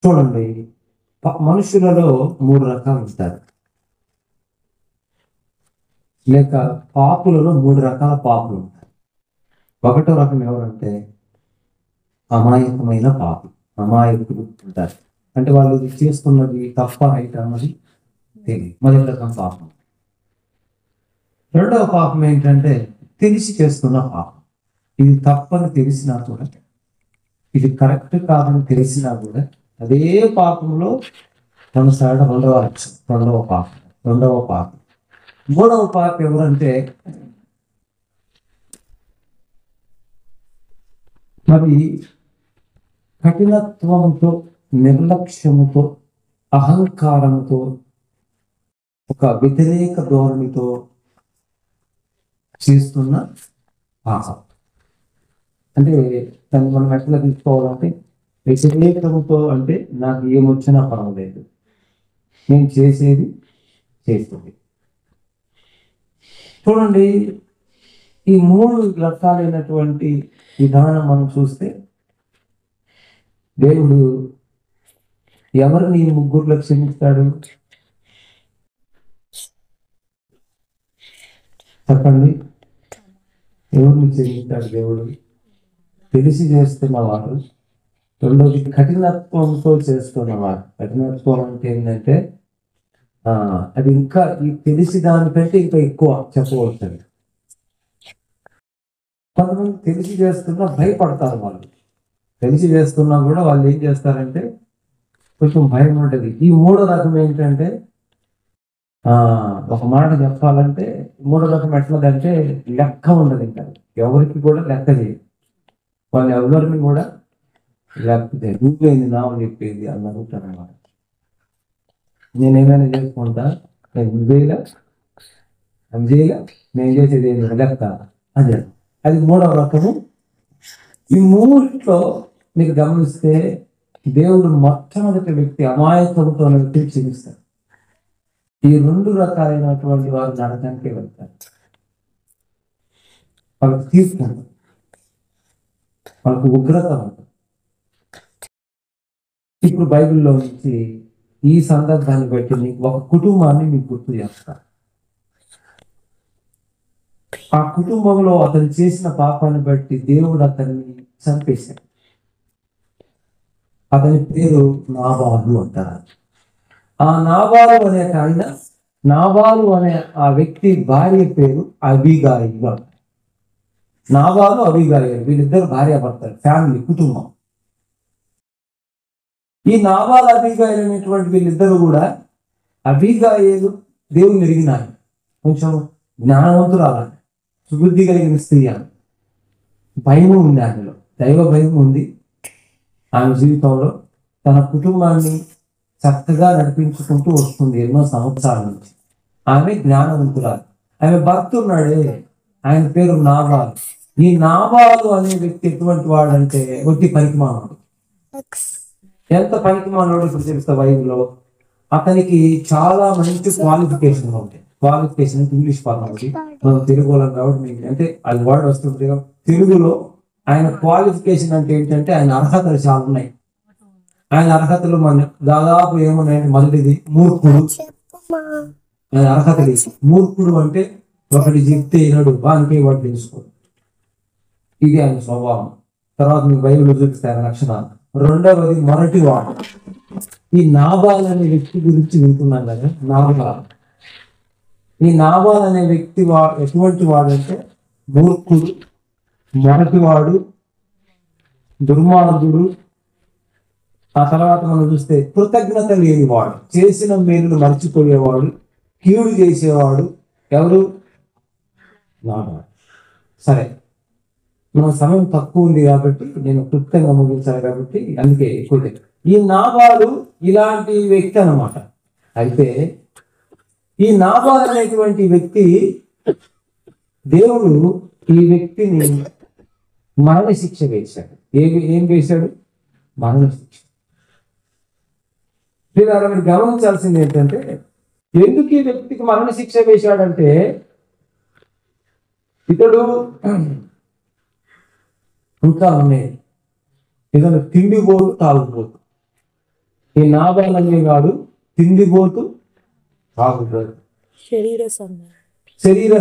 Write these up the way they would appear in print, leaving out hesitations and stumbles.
చూడండి, మనుషులలో 3 రకాలు ఉంటారు, లేక పాపులలో 3 రకాల పాపులు ఉంటారు. ఒకటో రకం ఎవరంటే అమాయకమైన పాపులు, అమాయకులు ఉంటారు. అంటే వాళ్ళు ఇది చేస్తున్నది తప్ప రైట్ అన్నది తెలియదు. మొదటి రకం పాపం. రెండవ పాపం ఏంటంటే తెలిసి చేస్తున్న పాపం. ఇది తప్పని తెలిసినా కూడా, ఇది కరెక్ట్ కాదని తెలిసినా కూడా అదే పాపంలో కొనసాగడం రెండవ పాపం. మూడవ పాపం ఎవరంటే మరి కఠినత్వంతో, నిర్లక్ష్యముతో, అహంకారంతో, ఒక వ్యతిరేక ధోరణితో చేస్తున్న పాపం. అంటే దాన్ని మనం ఎట్లా తీసుకోవాలంటే, వ్యతిరేకంతో అంటే నాకు ఏమొచ్చినా పర్వాలేదు, నేను చేసేది చేస్తుంది. చూడండి, ఈ 3 రకాలైనటువంటి విధానం మనం చూస్తే దేవుడు ఎవరిని ఈ ముగ్గురులో క్షమిస్తాడు చెప్పండి? ఎవరిని క్షమిస్తాడు దేవుడు? తెలిసి చేస్తున్నవారు, రెండోది కఠినత్వంతో చేస్తున్నవారు. కఠినత్వం అంటే ఏంటంటే అది ఇంకా ఈ తెలిసి దానికంటే ఇంకా ఎక్కువ చెప్పవచ్చు. కొంతమంది తెలిసి చేస్తున్నా భయపడతారు. వాళ్ళు తెలిసి చేస్తున్నా కూడా వాళ్ళు ఏం చేస్తారంటే కొంచెం భయం ఉంటుంది. ఈ మూడో రకం ఏంటంటే ఒక మాట చెప్పాలంటే మూడో రకం ఎట్లదంటే లెక్క ఉండదు. ఇంకా ఎవరికి కూడా లెక్క చేయదు. వాళ్ళు ఎవరిని కూడా లెక్క చేయదు. నువ్వేంది నావు చెప్పేది అని అడుగుతారు అన్నమాట. నేనేమైనా చేసుకుంటా, నేను చేయలే, నేను చేసేది ఏంటి లెక్క అని. అది మూడవ రకము. ఈ మూడిట్లో మీకు గమనిస్తే దేవుడు మొట్టమొదటి వ్యక్తి అమాయకంతో వ్యక్తిని క్షమిస్తాడు. ఈ 2 రకాలైనటువంటి వారు నరకానికి వెళ్తారు. వాళ్ళకి తీసుకుంటారు, వాళ్ళకు ఉగ్రత ఉంటుంది. ఇప్పుడు బైబిల్లో నుంచి ఈ సందర్భాన్ని బట్టి మీకు ఒక కుటుంబాన్ని మీకు గుర్తు చేస్తారు. ఆ కుటుంబంలో అతను చేసిన పాపాన్ని బట్టి దేవుడు అతన్ని చంపేశాడు. అతని పేరు నాబాలు అంటారు. ఆ నాబాలు అనే ఆయన, నాబాలు అనే ఆ వ్యక్తి భార్య పేరు అబీగాయిలు. నాబాలు, అబీగాయిలు వీళ్ళిద్దరు భార్యాభర్తలు, ఫ్యామిలీ, కుటుంబం. ఈ నాబాలు, అబీగాయిలు అనేటువంటి వీళ్ళిద్దరు కూడా, అబీగాయిలు దేవుని ఎరిగినారు, కొంచెం జ్ఞానవంతురాలని, సుబుద్ధి కలిగిన స్త్రీ. అని భయం ఉంది, ఆమెలో దైవ భయం ఉంది. ఆమె జీవితంలో తన కుటుంబాన్ని చక్కగా నడిపించుకుంటూ వస్తుంది ఎన్నో సంవత్సరాల నుంచి. ఆమె జ్ఞానవంతురాలు. ఆమె భర్త ఉన్నాడే, ఆయన పేరు నాబాలు. ఈ నాబాలు అనే వ్యక్తి ఎటువంటి వాడు అంటే ఒట్టి పనికిమానుడు. ఎంత పనికిమానుడు ఇప్పుడు తెలుస్తా బైబిల్లో. అతనికి చాలా మంచి క్వాలిఫికేషన్ ఉంటాయి. క్వాలిఫికేషన్ ఇంగ్లీష్ పదం ఒకటి, మనం తెలుగు వాళ్ళం కాబట్టి మీకు అంటే అది వర్డ్ వస్తుంది తెలుగులో. ఆయన క్వాలిఫికేషన్ అంటే ఏంటంటే ఆయన అర్హతలు చాలా ఉన్నాయి. ఆయన అర్హతలు మన దాదాపు ఏమున్నాయంటే, మొదటిది మూర్ఖుడు. ఆయన అర్హతలు మూర్ఖుడు అంటే ఒకటి చెప్తే ఈనాడు వానికి వాడు తెలుసుకోడు, ఇది ఆయన స్వభావం. తర్వాత మీకు బైబిల్లో చూపిస్తారు లక్షణాలు. రెండవది మొరటివాడు. ఈ నాబాల్ అనే వ్యక్తి గురించి వింటున్నాం కదా. ఈ నాబాల్ అనే వ్యక్తి ఎటువంటి వాడంటే మూర్ఖుడు, మొరటివాడు, దుర్మార్గుడు. ఆ తర్వాత మనం చూస్తే కృతజ్ఞత లేనివాడు, చేసిన మేలును మర్చిపోయేవాడు, కీడు చేసేవాడు. ఎవరు? నాబాలు. సరే, మన సమయం తక్కువ ఉంది కాబట్టి నేను క్లుప్తంగా ముగించాలి కాబట్టి అందుకే ఎక్కువ. ఈ నాబాలు ఇలాంటి వ్యక్తి అన్నమాట. అయితే ఈ నాబాలు అనేటువంటి వ్యక్తి, దేవుడు ఈ వ్యక్తిని మరణశిక్ష వేశాడు. ఏం వేశాడు? మరణశిక్ష. మీరు గమనించాల్సింది ఏంటంటే, ఎందుకు ఈ వ్యక్తికి మరణశిక్ష వేశాడంటే, ఇతడు ఇంకా ఉన్నాయి. ఏదైనా తిండిపోతు, తాగుపోతు. ఈ నాబాల్ అనేవాడు తిండిపోతూ తాగుతాడు, శరీర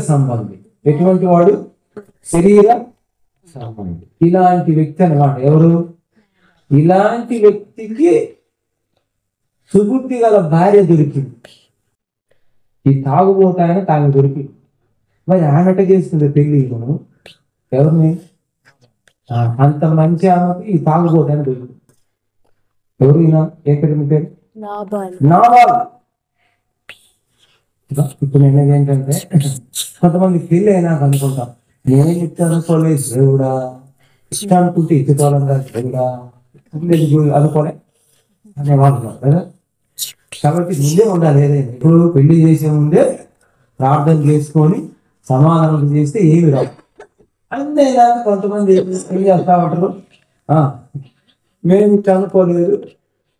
సంబంధి. ఎటువంటి వాడు? శరీర సంబంధి. ఇలాంటి వ్యక్తి అన్నమాట. ఎవరు? ఇలాంటి వ్యక్తికి సుబుద్ధి గల భార్య దొరికింది. ఈ తాగుబోతాయని తాను దొరికింది. మరి ఆమెట చేస్తుంది పెళ్లి. మనం ఎవరిని? అంత మంచి ఆమెకి ఈ తాగుబోతాయని దొరికింది. ఎవరు ఈయన? ఏ పేరు? మీ పేరు? నాబాల్. ఇప్పుడు నేను ఏంటంటే కొంతమంది పెళ్ళి అయినాక అనుకుంటాం, నేనేం ఇచ్చానుకోలేదు దేవుడా, ఇష్టం అనుకుంటే ఇచ్చుకోవాలని దేవుడా అనుకోలే అనేవాళ్ళు కదా. కాబట్టి ముందే ఉండాలి. ఏదైనా ఇప్పుడు పెళ్లి చేసే ముందే ప్రార్థన చేసుకొని సమాధానం చేస్తే ఏమి రావు. అంతేనా కొంతమంది ఏం చేస్తా ఉంటారు, మేము చదువుకోలేదు,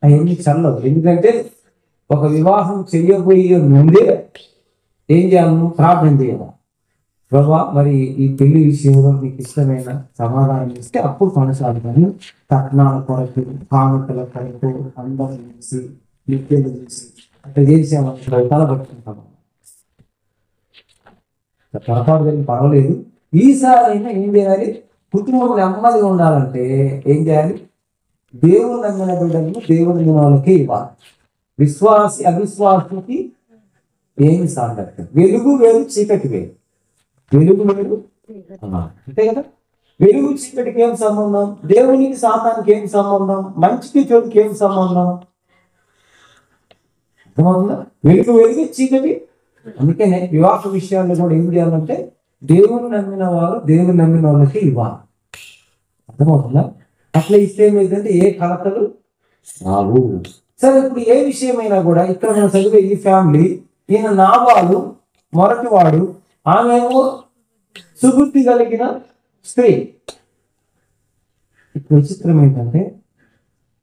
అవన్నీ చల్లవు. ఎందుకంటే ఒక వివాహం చెయ్యబోయే ముందే ఏం చేయాలను? ప్రార్థన చేయాలి. ప్రభా, మరి ఈ పెళ్లి విషయంలో నీకు ఇష్టమైన సమాధానం ఇస్తే అప్పుడు కొనసాగుతాను. కట్నాల కొరకు, కానుకల కొరకు అందరం చేసి నిత్యలు చేసి అట్లా చేసామంటే తలబట్టుకుంటాము. పొరపాటు జరిగి పర్వాలేదు. ఈసారి అయినా ఏం చేయాలి? కుటుంబం నెమ్మదిగా ఉండాలంటే ఏం చేయాలి? దేవుని నమ్మిన బిడ్డలను దేవుని వాళ్ళకి ఇవ్వాలి. విశ్వాసి అవిశ్వాసుకి ఏమి సాధ్యం? వెలుగు వేరు, చీకటి వేరు. వెలుగు వేరు, అంతే కదా. వెలుగు చీకటికి ఏం సంబంధం? దేవునికి సాతానికి ఏం సంబంధం? మంచికి చెడుకి ఏం సంబంధం? వెలుగు వెలుగు, చీకటి. అందుకనే వివాహ విషయాల్లో కూడా ఏం చేయాలంటే దేవుని నమ్మిన వారు దేవుని నమ్మిన వాళ్ళకి ఇవ్వాలి. అర్థమవుతుందా? అట్లా ఇస్తే ఏమైందంటే ఏ కలతలు రావు. సరే, ఇప్పుడు ఏ విషయమైనా కూడా ఇక్కడ మనం చదివే ఈ ఫ్యామిలీ, ఈయన నాబాలు మొరటివాడు, ఆమెమో సుబుద్ధి కలిగిన స్త్రీ. ఇప్పుడు విచిత్రం ఏంటంటే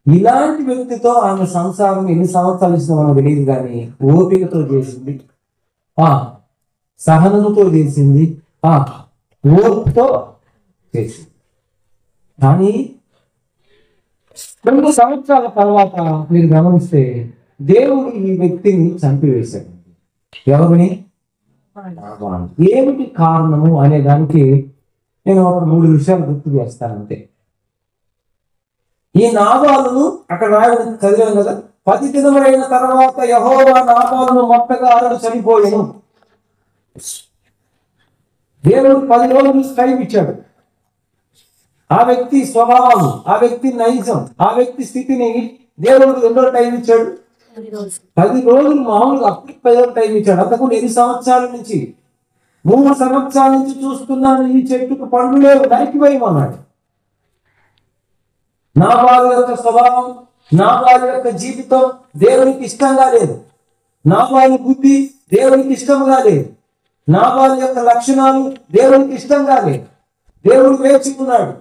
ఇలాంటి వ్యక్తితో ఆమె సంసారం ఎన్ని సంవత్సరాలు ఇచ్చినా మనకు తెలియదు, కానీ ఓపికతో చేసింది, సహనంతో చేసింది, ఓర్పుతో చేసింది. కానీ 2 సంవత్సరాల తర్వాత మీరు గమనిస్తే దేవుడు ఈ వ్యక్తిని చంపివేశాడు. ఎవరిని? ఏమిటి కారణము అనే దానికి నేను ఒక 3 విషయాలు గుర్తు చేస్తానంతే. ఈ నాబాలును అక్కడ చదివాం కదా, 10 దినములైన తర్వాత యెహోవా నాబాలును మొట్టగాడు చనిపోయాను. దేవుడు 10 రోజులు టైం ఇచ్చాడు. ఆ వ్యక్తి స్వభావం, ఆ వ్యక్తి నైజం, ఆ వ్యక్తి స్థితిని దేవుడు ఎన్నో టైం ఇచ్చాడు? 10 రోజులు. మామూలుగా అప్పటికి 10 రోజులు టైం ఇచ్చాడు. అంతకు 8 సంవత్సరాల నుంచి 3 సంవత్సరాల నుంచి చూస్తున్నాను ఈ చెట్టుకు పండ్లు లేవు, నరికివేయమన్నాడు. నాబాలు యొక్క స్వభావం, నాబాలు యొక్క జీవితం దేవునికి ఇష్టంగా లేదు. నాబాలు బుద్ధి దేవునికి ఇష్టంగా లేదు. నాబాలు యొక్క లక్షణాలు దేవునికి ఇష్టంగా లేదు. దేవుడు వేచుకున్నాడు,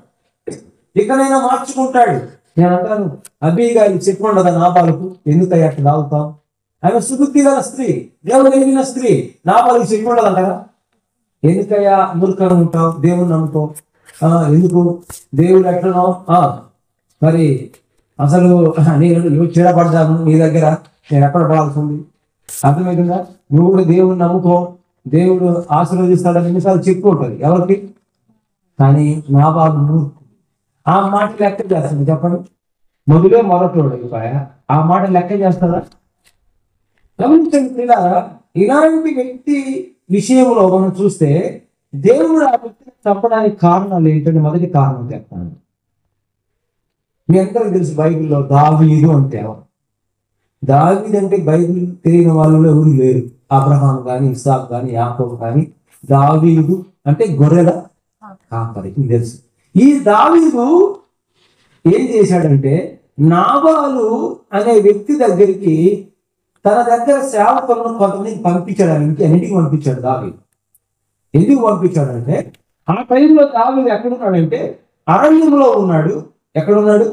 ఇకనైనా మార్చుకుంటాడు. నేను అంటాను, అబీగాయిలు చెప్పుకుండదా నాబాలుకు, ఎందుకయ్యా అట్లా తాగుతాం? ఆమె సుబుద్ధి గల స్త్రీ, దేవుడు ఎరిగిన స్త్రీ. నాబాలుకు చెప్పుకుండదంటగా, ఎందుకయ్యా మూర్ఖంగా ఉంటావు, దేవుని నమ్ముతావు, ఎందుకు దేవుడు ఎట్లనో, మరి అసలు నేను చీడపడ్డాను నీ దగ్గర, నేను ఎక్కడ పడాల్సి ఉంది? అర్థమవుతుందా? నువ్వు కూడా దేవుడిని నమ్ముకో, దేవుడు ఆశీర్వదిస్తాడని ఎన్నిసార్లు చెప్తూ ఉంటుంది ఎవరికి. కానీ నాబాలు మూర్ఖుడు. ఆ మాట లెక్క చేస్తుంది. చెప్పండి, మొదలే మొదటోడు అయిపోయా, ఆ మాట లెక్క చేస్తారా? గమనించండి, ఇలాంటి వ్యక్తి విషయంలో మనం చూస్తే దేవుడు ఆ వ్యక్తిని చంపడానికి కారణాలు ఏంటంటే, మొదటి కారణం చెప్తాను. మీ అందరికీ తెలుసు, బైబిల్లో దావీదు అంటే ఎవరు? దావీదు అంటే బైబిల్ తెలియని వాళ్ళు ఎవరు లేరు. అబ్రహాం కానీ, ఇస్సాకు కానీ, యాకోబు కానీ. దావీదు అంటే గొర్రెల కాపరి తెలుసు. ఈ దావీదు ఏం చేశాడంటే, నాబాలు అనే వ్యక్తి దగ్గరికి తన దగ్గర సేవకులను కొంతమంది పంపించడానికి అన్నిటికీ పంపించాడు దావీదు. ఎందుకు పంపించాడంటే, ఆ టైంలో దావీదు ఎక్కడున్నాడంటే అరణ్యంలో ఉన్నాడు. ఎక్కడున్నాడు?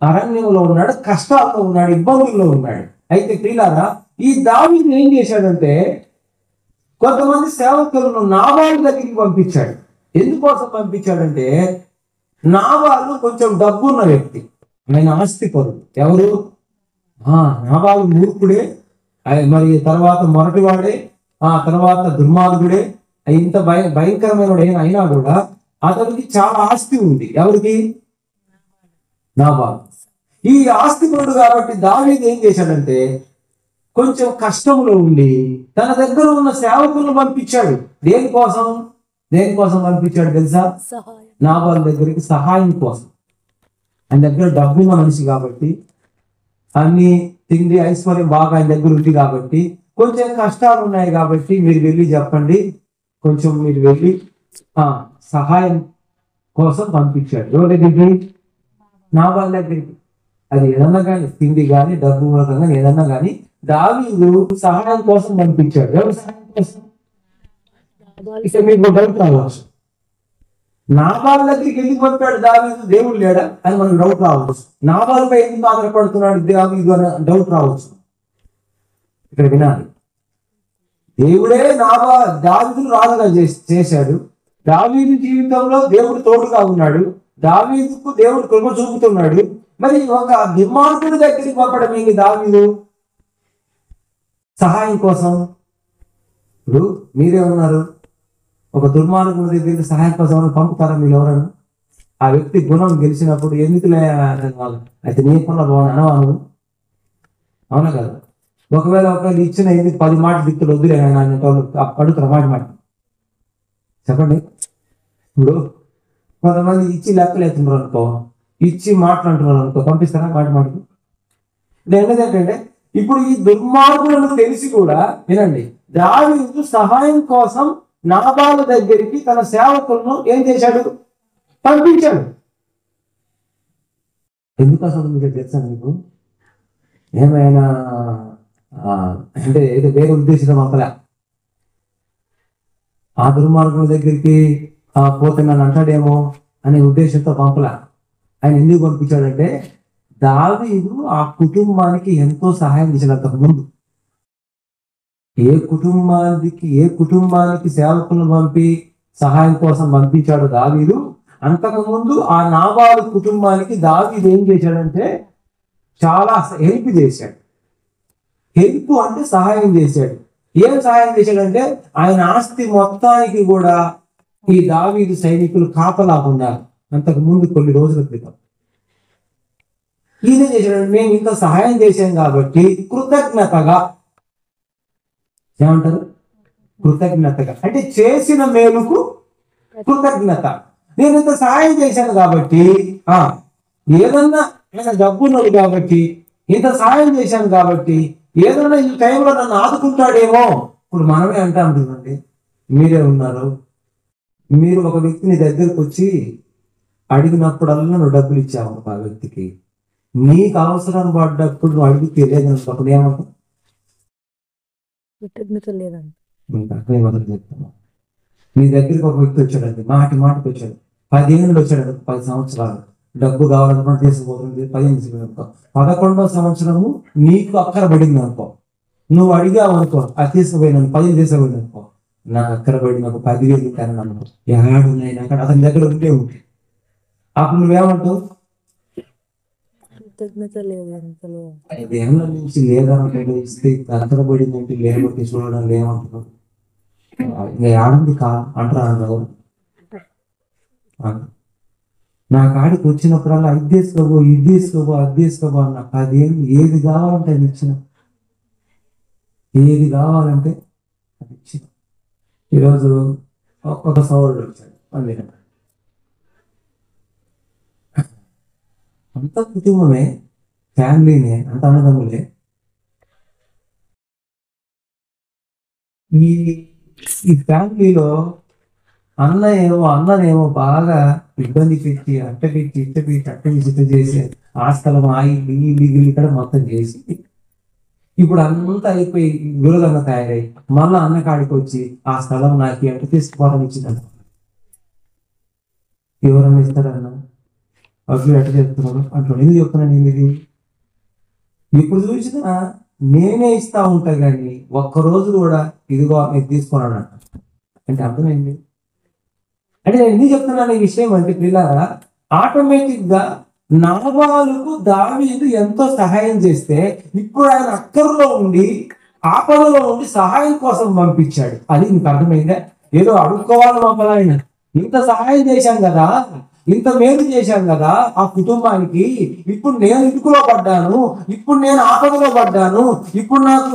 అరణ్యంలో ఉన్నాడు, కష్టాల్లో ఉన్నాడు, ఇబ్బందుల్లో ఉన్నాడు. అయితే ప్రియులారా, ఈ దావీదు ఏం చేశాడంటే కొంతమంది సేవకులను నాబాలు దగ్గరికి పంపించాడు. ఎందుకోసం పంపించాడంటే, నాబాలు కొంచెం డబ్బున్న వ్యక్తి, ఆయన ఆస్తిపరుడు. ఎవరు? నాబాలు మూర్ఖుడే, మరి తర్వాత మొరటివాడే, ఆ తర్వాత దుర్మార్గుడే, ఇంత భయంకరమైన అయినా కూడా అతనికి చాలా ఆస్తి ఉంది. ఎవరికి? నాబాలు. ఈ ఆస్తిపరుడు కాబట్టి దావీదు ఏం చేశాడంటే కొంచెం కష్టంలో ఉండి తన దగ్గర ఉన్న సేవకులను పంపించాడు. దేనికోసం పంపించాడు తెలుసా? నాబాలు దగ్గరికి సహాయం కోసం. ఆయన దగ్గర డబ్బున్న మనిషి కాబట్టి, అన్ని తిండి ఐశ్వర్యం బాగా ఆయన దగ్గర ఉంది కాబట్టి, కొంచెం కష్టాలు ఉన్నాయి కాబట్టి మీరు వెళ్ళి చెప్పండి, కొంచెం మీరు వెళ్ళి సహాయం కోసం పంపించాడు. ఎవరి దగ్గరికి? నాబాలు దగ్గరికి. అది ఏదన్నా కానీ, తిండి కానీ, డబ్బు మూలకంగా ఏదన్నా కానీ దావీదు సహాయం కోసం పంపించాడు. ఎవరి సహాయం కోసం? ఇక మీకు డౌట్ రావచ్చు, నాబాలు దగ్గరికి ఎందుకు పంపాడు దావీదు? దేవుడు లేడా అని మనకు డౌట్ రావచ్చు. నాబాలుపై ఎందుకు ఆధారపడుతున్నాడు దావీదు అని డౌట్ రావచ్చు. ఇక్కడ వినాలి, దేవుడే దావీదును రాజుగా చేశాడు. దావీదు జీవితంలో దేవుడు తోడుగా ఉన్నాడు. దావీదుకు దేవుడు కృప చూపుతున్నాడు. మరి ఒక దుర్మార్గుడి దగ్గరికి పంపడం ఏంటి దావీదు? సహాయం కోసం. ఇప్పుడు మీరే ఉన్నారు, ఒక దుర్మార్గుడి దగ్గరికి సహాయం కోసం పంపుతారా మీరు ఎవరైనా? ఆ వ్యక్తి గుణం గెలిచినప్పుడు ఎందుకులే అయితే నీకున్న బాగున్నా అనవాను, అవునా కదా? ఒకవేళ ఇచ్చిన 10 మాట దిక్కులు వద్దులే అడుగుతారు మాట చెప్పండి. ఇప్పుడు కొంతమంది ఇచ్చి లెక్కలేస్తున్నారు అనుకో, ఇచ్చి మాట్లాడుతున్నారు అనుకో, పంపిస్తారా మాటకి? ఎందుకంటే ఇప్పుడు ఈ దుర్మార్గులను తెలిసి కూడా వినండి, దావీదు సహాయం కోసం నాబాలు దగ్గరికి తన సేవకులను ఏం చేశాడు? పంపించాడు. ఎందుకు అసలు మీకు తెలుసా? మీకు ఏమైనా అంటే ఏదో వేరే ఉద్దేశం పంపలే. ఆ దుర్మార్గుల దగ్గరికి పోతే నన్ను అంటాడేమో అనే ఉద్దేశంతో పంపలే. ఆయన ఎందుకు పంపించాడంటే దావీదు ఆ కుటుంబానికి ఎంతో సహాయం చేశాడు. అంతకుముందు ఏ కుటుంబానికి సేవకులను పంపి సహాయం కోసం పంపించాడు దావీదు, అంతకుముందు ఆ నాబాలు కుటుంబానికి దావీదు ఏం చేశాడంటే చాలా హెల్ప్ చేశాడు. హెల్ప్ అంటే సహాయం చేశాడు. ఏం సహాయం చేశాడంటే ఆయన ఆస్తి మొత్తానికి కూడా ఈ దావీదు సైనికులు కాపలా ఉన్నారు. అంతకు ముందు కొన్ని రోజుల క్రితం ఈయన చేశాడు, మేము ఇంత సహాయం చేశాం కాబట్టి కృతజ్ఞతగా, ఏమంటారు? కృతజ్ఞతగా అంటే చేసిన మేలుకు కృతజ్ఞత. నేను ఇంత సహాయం చేశాను కాబట్టి, ఏదన్నా డబ్బున్నది కాబట్టి, ఇంత సహాయం చేశాను కాబట్టి ఏదన్నా ఈ టైంలో నన్ను ఆదుకుంటాడేమో. ఇప్పుడు మనమే అంటాం చూడండి, మీరే ఉన్నారు, మీరు ఒక వ్యక్తిని దగ్గరకు వచ్చి అడిగినప్పుడల్లా నువ్వు డబ్బులు ఇచ్చావు ఆ వ్యక్తికి, నీకు అవసరం పడ్డప్పుడు నువ్వు అడిగితే లేదనుకోప్పుడు ఏమంటావు? మీకు అక్కడ మొదలు చెప్తాను. మీ దగ్గరికి ఒక వ్యక్తి వచ్చాడండి, మాటకు వచ్చాడు, 10 ఏళ్ళు వచ్చాడు, 10 సంవత్సరాలు డబ్బు కావాలనుకుని తీసుకుపోతుంది, 15 అనుకో, 11వ సంవత్సరము నీకు అక్కర పడింది అనుకో, నువ్వు అడిగావు అనుకో, అది తీసుకుపోయినాను 10 తీసుకుపోయింది అనుకో, నాకు అక్కర పడి నాకు 10,000 ఉంటానని అనుకో, ఏడున్నాయి అక్కడ అతని దగ్గర ఉంటే ఉంటాయి. అప్పుడు నువ్వేమంటావు? 5 ఏళ్ళ నుంచి లేదంటే ఇస్తే అక్కర పడిందంటే లేబట్టి చూడడం లేమంటున్నావు, ఇంకా ఏడుంది అంటారా అన్నారు. నా కాడికి వచ్చినప్పుడల్లా ఇది తీసుకోబో, ఇది తీసుకోబో, అది తీసుకోబో అన్న 10 ఏళ్ళు ఏది కావాలంటే అది ఇచ్చిన, ఏది కావాలంటే అది ఇచ్చిన. ఈరోజు ఒక్కొక్క సోదరుడు వచ్చాడు, అంత కుటుంబమే, ఫ్యామిలీనే, అంత అన్నదమ్ములే. ఈ ఫ్యామిలీలో అన్ననేమో బాగా ఇబ్బంది పెట్టి ఇట్ట చేసి ఆ స్థలం మిగిలి ఇక్కడ మొత్తం చేసి ఇప్పుడు అంతా అయిపోయి విలువగా తయారై మళ్ళా అన్న కాడికి వచ్చి ఆ స్థలం నాకు అంటే తీసుకోవాలని ఇచ్చిందన్న. ఎవరన్నా ఇస్తారన్న? అప్పుడు ఎట్ట చెప్తున్నాను అంటున్నాడు. ఎందుకు చెప్తున్నాను? ఎందుకు ఇప్పుడు చూసినా నేనే ఇస్తా ఉంటా కానీ ఒక్కరోజు కూడా ఇదిగో నేను తీసుకున్నాను అంటే అర్థమైంది. అంటే నేను ఎందుకు చెప్తున్నాను ఈ విషయం అంటే పిల్లరా, ఆటోమేటిక్ గా నాబాలుకు దావీదు ఎంతో సహాయం చేస్తే ఇప్పుడు ఆయన అక్కరలో ఉండి ఆపదలో ఉండి సహాయం కోసం పంపించాడు. అది నీకు అర్థమైందా? ఏదో అడుక్కోవాలని మమ్మల్ని ఆయన ఇంత సహాయం చేశాం కదా, ఇంత మేలు చేశాం కదా ఆ కుటుంబానికి, ఇప్పుడు నేను ఇరుకులో పడ్డాను, ఇప్పుడు నేను ఆపదలో పడ్డాను, ఇప్పుడు నాకు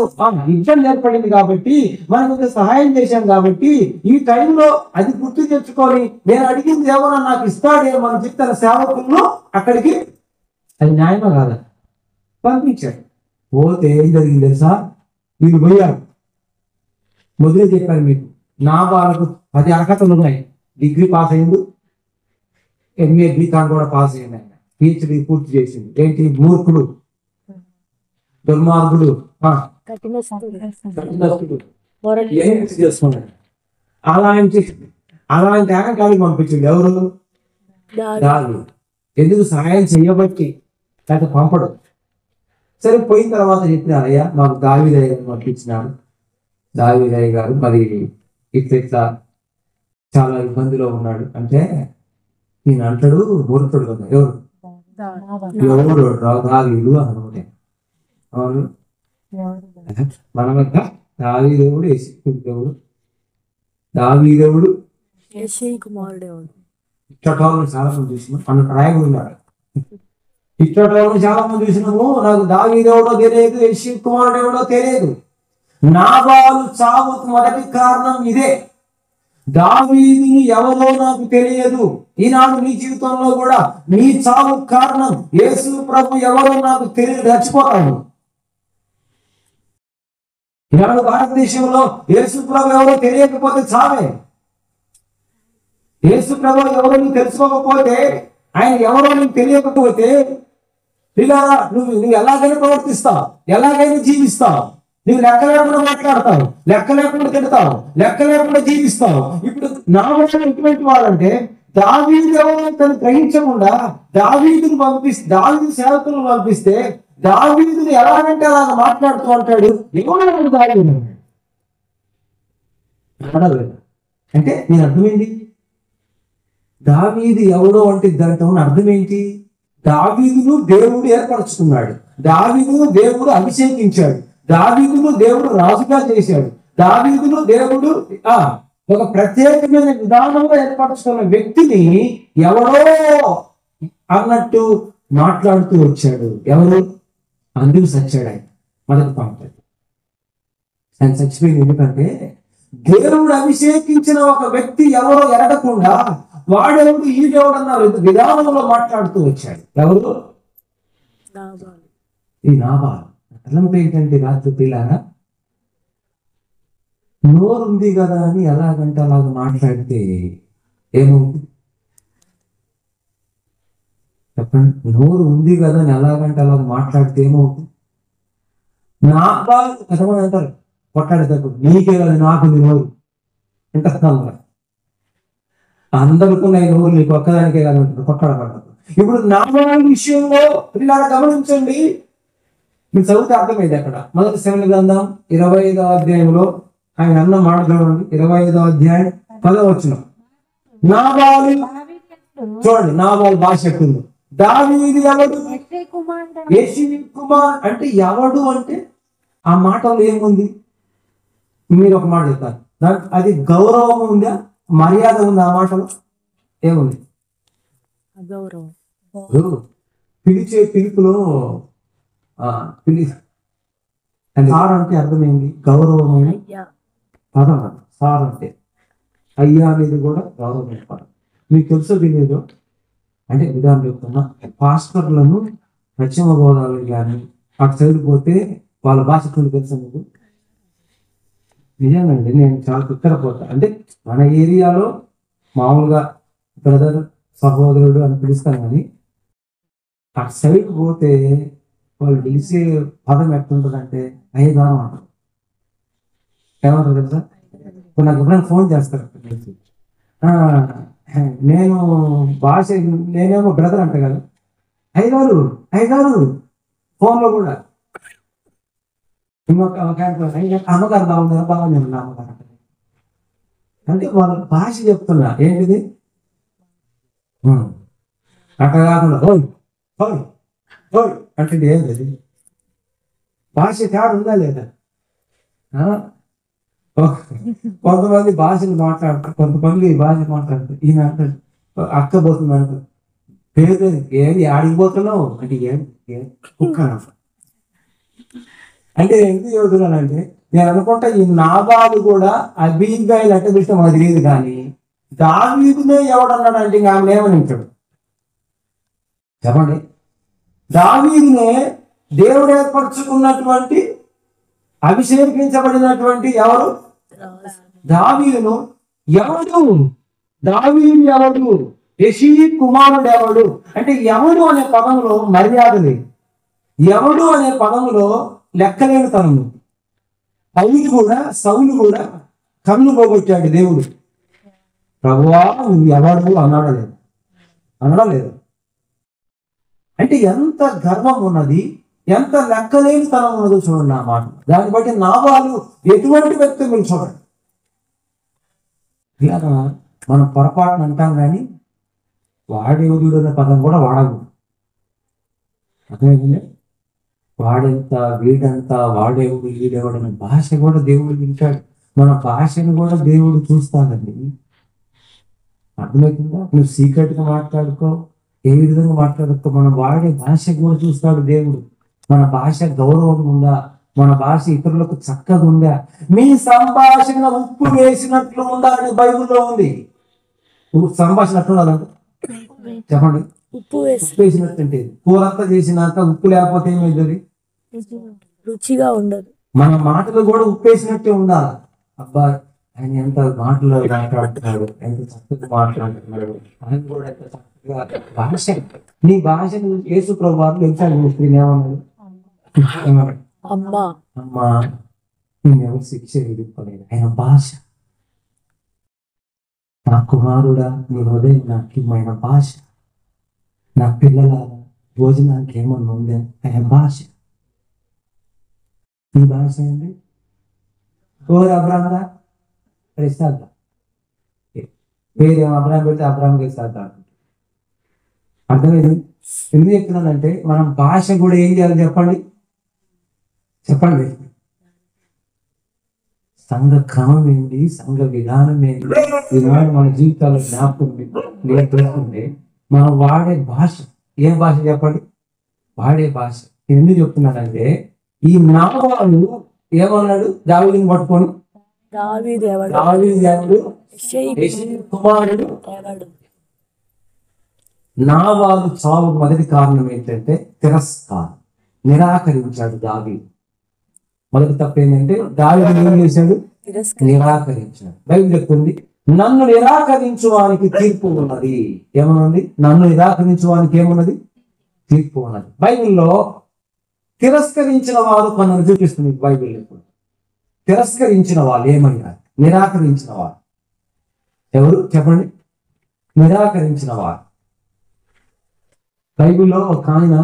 ఇబ్బంది ఏర్పడింది కాబట్టి మనం ఇంత సహాయం చేశాం కాబట్టి ఈ టైంలో అది గుర్తు తెచ్చుకొని నేను అడిగింది ఏమన్నా నాకు ఇస్తాడేమో అని చెప్పి తన సేవకులను అక్కడికి, అది న్యాయమా కాదా, పంపించాడు. పోతే ఏం జరిగింది తెలుసా? వీళ్ళు పోయారు. మొదలే చెప్పాను మీకు, నా వాళ్ళకు 10 అర్హతలు ఉన్నాయి. డిగ్రీ పాస్ అయింది, ఎంఏ బీకాన్ కూడా పాస్ అయింది, ఆయన పిహెచ్డి పూర్తి చేసింది. ఏంటి మూర్ఖుడు, దుర్మార్గుడు, చేస్తున్నాడు. అలాంటి ఆటకాలకు పంపించింది ఎవరు? దావీదు. ఎందుకు? సహాయం చెయ్యబట్టి, లేకపోతే పంపడు. సరే, పోయిన తర్వాత చెప్పినారు, అయ్యా మాకు దావీదయ్య గారు పంపించినాడు, దావీదయ్య గారు మరి ఇట్లా చాలా ఇబ్బందిలో ఉన్నాడు అంటే ఈయన అంటాడు, మూర్ఖుడు కదా. ఎవరు దావీదు అనమాట. అవును, మనమంతా దావీదేవుడు, యేసయ్య దేవుడు, దావీదేవుడు ఇచ్చటోళ్ళని చాలా మంది చూసినాం అన్న రాయగా ఉన్నాడు. ఇచ్చటోళ్ళని చాలా మంది చూసినాము, నాకు దావీదేవుడో తెలియదు, యేసయ్య కుమారుడు ఎవడో తెలియదు. నాబాలు చావుకు మొదటి కారణం ఇదే. దావీదుని ఎవరో నాకు తెలియదు. ఈనాడు నీ జీవితంలో కూడా నీ చావు కారణం యేసు ప్రభు ఎవరో నాకు తెలియదు, చచ్చిపోతాను. ఈనాడు భారతదేశంలో యేసు ప్రభు ఎవరో తెలియకపోతే చావే. యేసు ప్రభు ఎవరో నువ్వు తెలుసుకోకపోతే, ఆయన ఎవరో నీకు తెలియకపోతే ఇలా నువ్వు ఎలాగైనా ప్రవర్తిస్తావు, ఎలాగైనా జీవిస్తావు. నువ్వు లెక్క లేకుండా మాట్లాడతావు, లెక్క లేకుండా తిడతావు, లెక్క లేకుండా జీవిస్తావు. ఇప్పుడు నా వల్ల ఎటువంటి వాడంటే దావీదు ఎవరో తను గ్రహించకుండా దావీదుని దావీదు సేవకులను పంపిస్తే దావీదుని ఎలాగంటే అలాగ మాట్లాడుతూ అంటాడు. ఎవరు దావీదు అంటే నేను అర్థమైంది, దావీదు ఎవడో అంటే దాంట్లో అర్థం ఏంటి? దావీదును దేవుడు ఏర్పరచుకున్నాడు, దావీదును దేవుడు అభిషేకించాడు, దావీదును దేవుడు రాజుగా చేశాడు, దావీదును దేవుడు ఒక ప్రత్యేకమైన విధానంలో ఏర్పరచుకున్న వ్యక్తిని ఎవరో అన్నట్టు మాట్లాడుతూ వచ్చాడు. ఎవరు? అందుకు చచ్చాడు ఆయన. మొదటి పంపది ఆయన చచ్చిపోయింది. ఎందుకంటే దేవుడు అభిషేకించిన ఒక వ్యక్తి ఎవరో ఎరగకుండా వాడెవడు ఈడెవడు అన్న విధానంలో మాట్లాడుతూ వచ్చాడు. ఎవరు? ఈ నాబాలు. తలంపు ఏంటంటే రాత్రి పిల్లారా, నోరు ఉంది కదా అని ఎలాగంటే అలాగ మాట్లాడితే ఏమవుతుంది చెప్పండి? నోరు ఉంది కదా అని ఎలాగంటే అలాగ మాట్లాడితే ఏమవుతుంది? నాబాలు కథమని అంటారు కొట్టాడేటప్పుడు, నీకే కదా నాకు నోరు వింటాను, అందరికున్నాయి నోరు, నీకు ఒక్కదానికే కదా అంటారు కొట్టాడబడ్డప్పుడు. ఇప్పుడు నాబాలు విషయంలో పిల్లారా గమనించండి, మీకు చదివితే అర్థమైంది. అక్కడ మొదటి సమూయేలు గ్రంథం 25వ అధ్యాయంలో ఆయన అన్న మాట చూడండి. 25వ అధ్యాయం 10వ వచనం. నాబాలు, చూడండి నాబాలు భాష ఎట్టుంది. దావీదు ఎవడు? యేషయి కుమార్ అంటే ఎవడు అంటే ఆ మాటలో ఏముంది? మీరు ఒక మాట చెప్తారు, అది గౌరవం ఉందా, మర్యాద ఉందా? ఆ మాటలో ఏముంది? పిలిచే పిలుపులో సార్ అంటే అర్థమైంది గౌరవమైన పదం. సార్ అంటే అయ్యా అనేది కూడా గౌరవమైన పదం. మీకు తెలుసో తెలియదు అంటే విధానం చెప్తున్నా, పాస్టర్లను పశ్చిమ గోదావరి కానీ అటు సైడ్ పోతే వాళ్ళ భాష తెలుసా మీకు? నిజంగాండి, నేను చాలా ఉత్తరపోతా. అంటే మన ఏరియాలో మామూలుగా బ్రదర్, సహోదరుడు అని పిలుస్తాను, కానీ అటు సైడ్ పోతే వాళ్ళు పిలిచే పదం ఎట్లుంటుందంటే అయ్యగారం అంటారు. ఏమంటారు తెలుసా? నాకు ఎప్పుడైనా ఫోన్ చేస్తారు, నేను భాష నేనేమో బ్రదర్ అంట కదా, అయ్యగారు అయ్యగారు, ఫోన్లో కూడా అమ్మగారు బాగుందా, బాగుంది అమ్మగారు అంటే వాళ్ళ భాష చెప్తున్నా. ఏంటిది? అట్లా కాకుండా పౌలు పౌలు అంటే ఏం లేదు. భాష తేడా ఉందా లేదా? కొంతమంది భాషలు మాట్లాడతారు, కొంతమంది భాష మాట్లాడతారు. ఈయన అంటాడు అక్క పోతుంది అంటారు, పేరు ఏది ఆడిపోతున్నావు అంటే ఏం కుక్క అంటే ఎందుకు చదువుతున్నానంటే, నేను అనుకుంటా ఈ నాబాలు కూడా అబీగాయిలు అంటే విషయం అది తెలియదు, కానీ దావీదునే ఎవడన్నాడంటే ఇంకా ఆమె ఏమని ఉంటాడు చెప్పండి. దావీదునే దేవుడు ఏర్పరచుకున్నటువంటి అభిషేకించబడినటువంటి ఎవరు? దావీదును ఎవడు? దావీదు ఎవడు? యెషీ కుమారుడు ఎవడు? అంటే ఎవడు అనే పదంలో మర్యాద లేదు, ఎవడు అనే పదంలో లెక్కలేని తనము. సౌలు కూడా కన్ను పోగొట్టాడు దేవుడు. ప్రభువా నువ్వు ఎవడు అన్నాడా లేదు? అనడం లేదు. అంటే ఎంత గర్వం ఉన్నది, ఎంత లెక్కలేని తనం ఉన్నదో చూడండి నా మాట. దాన్ని బట్టి నాబాలు ఎటువంటి వ్యక్తి మీరు చూడండి. ఇలాగా మనం పొరపాటును అంటాం, కానీ వాడేవుడు అనే పదం కూడా వాడకు. అర్థమైంది? వాడెంత వీడంత, వాడేవుడు వీడేవాడు అనే భాష కూడా దేవుడు వింటాడు. మన భాషను కూడా దేవుడు చూస్తాడండి. అర్థమవుతుందా? నువ్వు సీక్రెట్గా మాట్లాడుకో, ఏ విధంగా మాట్లాడుకో, మన వాడే భాష కూడా చూస్తాడు దేవుడు. మన భాష గౌరవం ఉందా? మన భాష ఇతరులకు చక్కగా ఉందా? మీ సంభాషణ ఉప్పు వేసినట్లు ఉందా అని బైబిల్లో ఉంది. సంభాషణ అట్లున్నదంటే చెప్పండి. ఉప్పు వేసినట్టు అంటే కూరంతా చేసినాక ఉప్పు లేకపోతే ఏమైంది? రుచిగా ఉండదు. మన మాటలు కూడా ఉప్పు వేసినట్టే ఉండాలి. అబ్బా ఆయన ఎంత మాటలు మాట్లాడుతున్నాడు, ఎంత చక్కగా మాట్లాడుతున్నాడు, ఆయన కూడా ఎంత చక్కగా భాష. నీ భాషను యేసు ప్రభు వారు ఎగ్జామ్ స్త్రీని ఏమన్నాడు? అమ్మా నేనెవరు శిక్ష విధింపలేదు. ఆయన భాష. నా కుమారుడా నీ హృదయం నాకిమైన భాష. నా పిల్లల భోజనానికి ఏమన్నా ఉందా? ఆయన భాష. ఈ భాష ఏంటి? ఓరు అబ్రాహ్మరా ఇస్తాద్దా, పేరేమో అబ్రాహ్మ పెడితే అబ్రాహ్మకి ఇస్తాద్దా. అర్థమైంది? ఎందుకు చెప్తున్నానంటే మనం భాష కూడా ఏం చేయాలి చెప్పండి. సంఘ క్రమం ఏంటి, సంఘ విధానం ఏంటి, ఈనాడు మన జీవితాల్లో జ్ఞాపకం నేర్చుకుంటే మనం వాడే భాష ఏ భాష చెప్పండి? వాడే భాష. ఎందుకు చెప్తున్నానంటే ఈ నాబాలు ఏమన్నాడు దావీదుని పట్టుకొని? దావీదు కుమారుడు. నాబాలు చావు మొదటి కారణం ఏంటంటే తిరస్కారం, నిరాకరించాడు దావీదు. మొదటి తప్పు ఏంటంటే దావీదు ఏం చేశాడు? నిరాకరించాడు. బైబిల్ చెప్తుంది నన్ను నిరాకరించు వానికి తీర్పు ఉన్నది. ఏమన్నది? నన్ను నిరాకరించు వానికి ఏమున్నది? తీర్పు ఉన్నది. బైబిల్లో తిరస్కరించిన వారు కొందరు చూపిస్తుంది. బైబిల్ తిరస్కరించిన వాళ్ళు ఏమయ్యారు? నిరాకరించిన వారు ఎవరు చెప్పండి? నిరాకరించిన వారు. బైబిల్లో ఒక ఆయన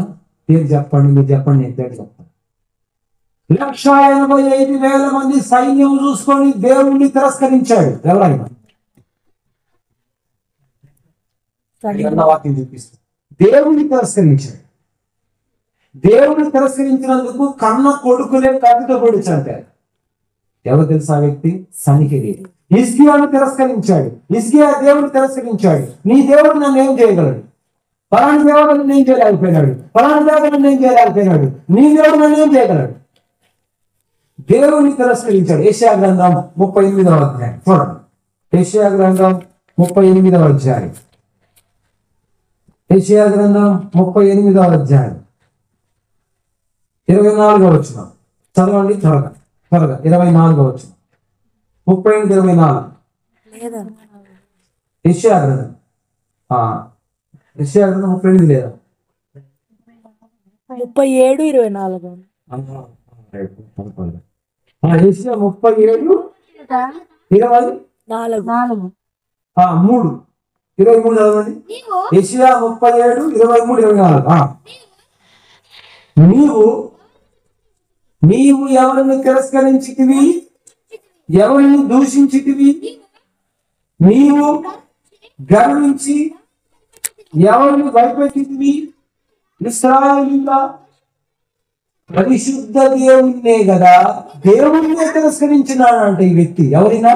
పేరు చెప్పండి, మీరు చెప్పండి, నేను పేరు చెప్తాను. 1,85,000 మంది సైన్యం చూసుకొని దేవుణ్ణి తిరస్కరించాడు. ఎవరైనా వాక్యం చూపిస్తుంది. దేవుణ్ణి తిరస్కరించాడు. దేవుణ్ణి తిరస్కరించినందుకు కన్న కొడుకులే కత్తితో పొడిచాడు. ఎవరు తెలుసా ఆ వ్యక్తి? సన్నిహితుడు. హిజ్కియాను తిరస్కరించాడు. హిజ్కియా దేవుడిని తిరస్కరించాడు. నీ దేవుడు నన్ను ఏం చేయగలడు? ఫలానా దేవుడు నన్ను ఏం చేయలేకపోయినాడు, ఫలానా దేవుడు నన్ను ఏం చేయలేకపోయినాడు, నీ దేవుడు నన్ను ఏం చేయగలడు? దేవుని తిరస్కరించాడు. యెషయా గ్రంథం 38వ అధ్యాయం చూడండి. యెషయా గ్రంథం 38వ అధ్యాయం. యెషయా గ్రంథం 38వ అధ్యాయం 24వ వచనం చదవండి త్వరగా 24వ వచనం. 38-24 యెషయా గ్రంథం. యెషయా గ్రంథం 38 లేదా 37-24. యెషయా 37:23 చదవండి. యెషయా 37:23-24. నీవు ఎవరిని తిరస్కరించితివి, ఎవరిని దూషించితివి, నీవు గర్వించి ఎవరిని భయపెట్టితివి, ఇశ్రాయేలీయుల పరిశుద్ధ దేవుణ్ణే కదా దేవుణ్ణే తిరస్కరించినాడంట ఈ వ్యక్తి. ఎవరైనా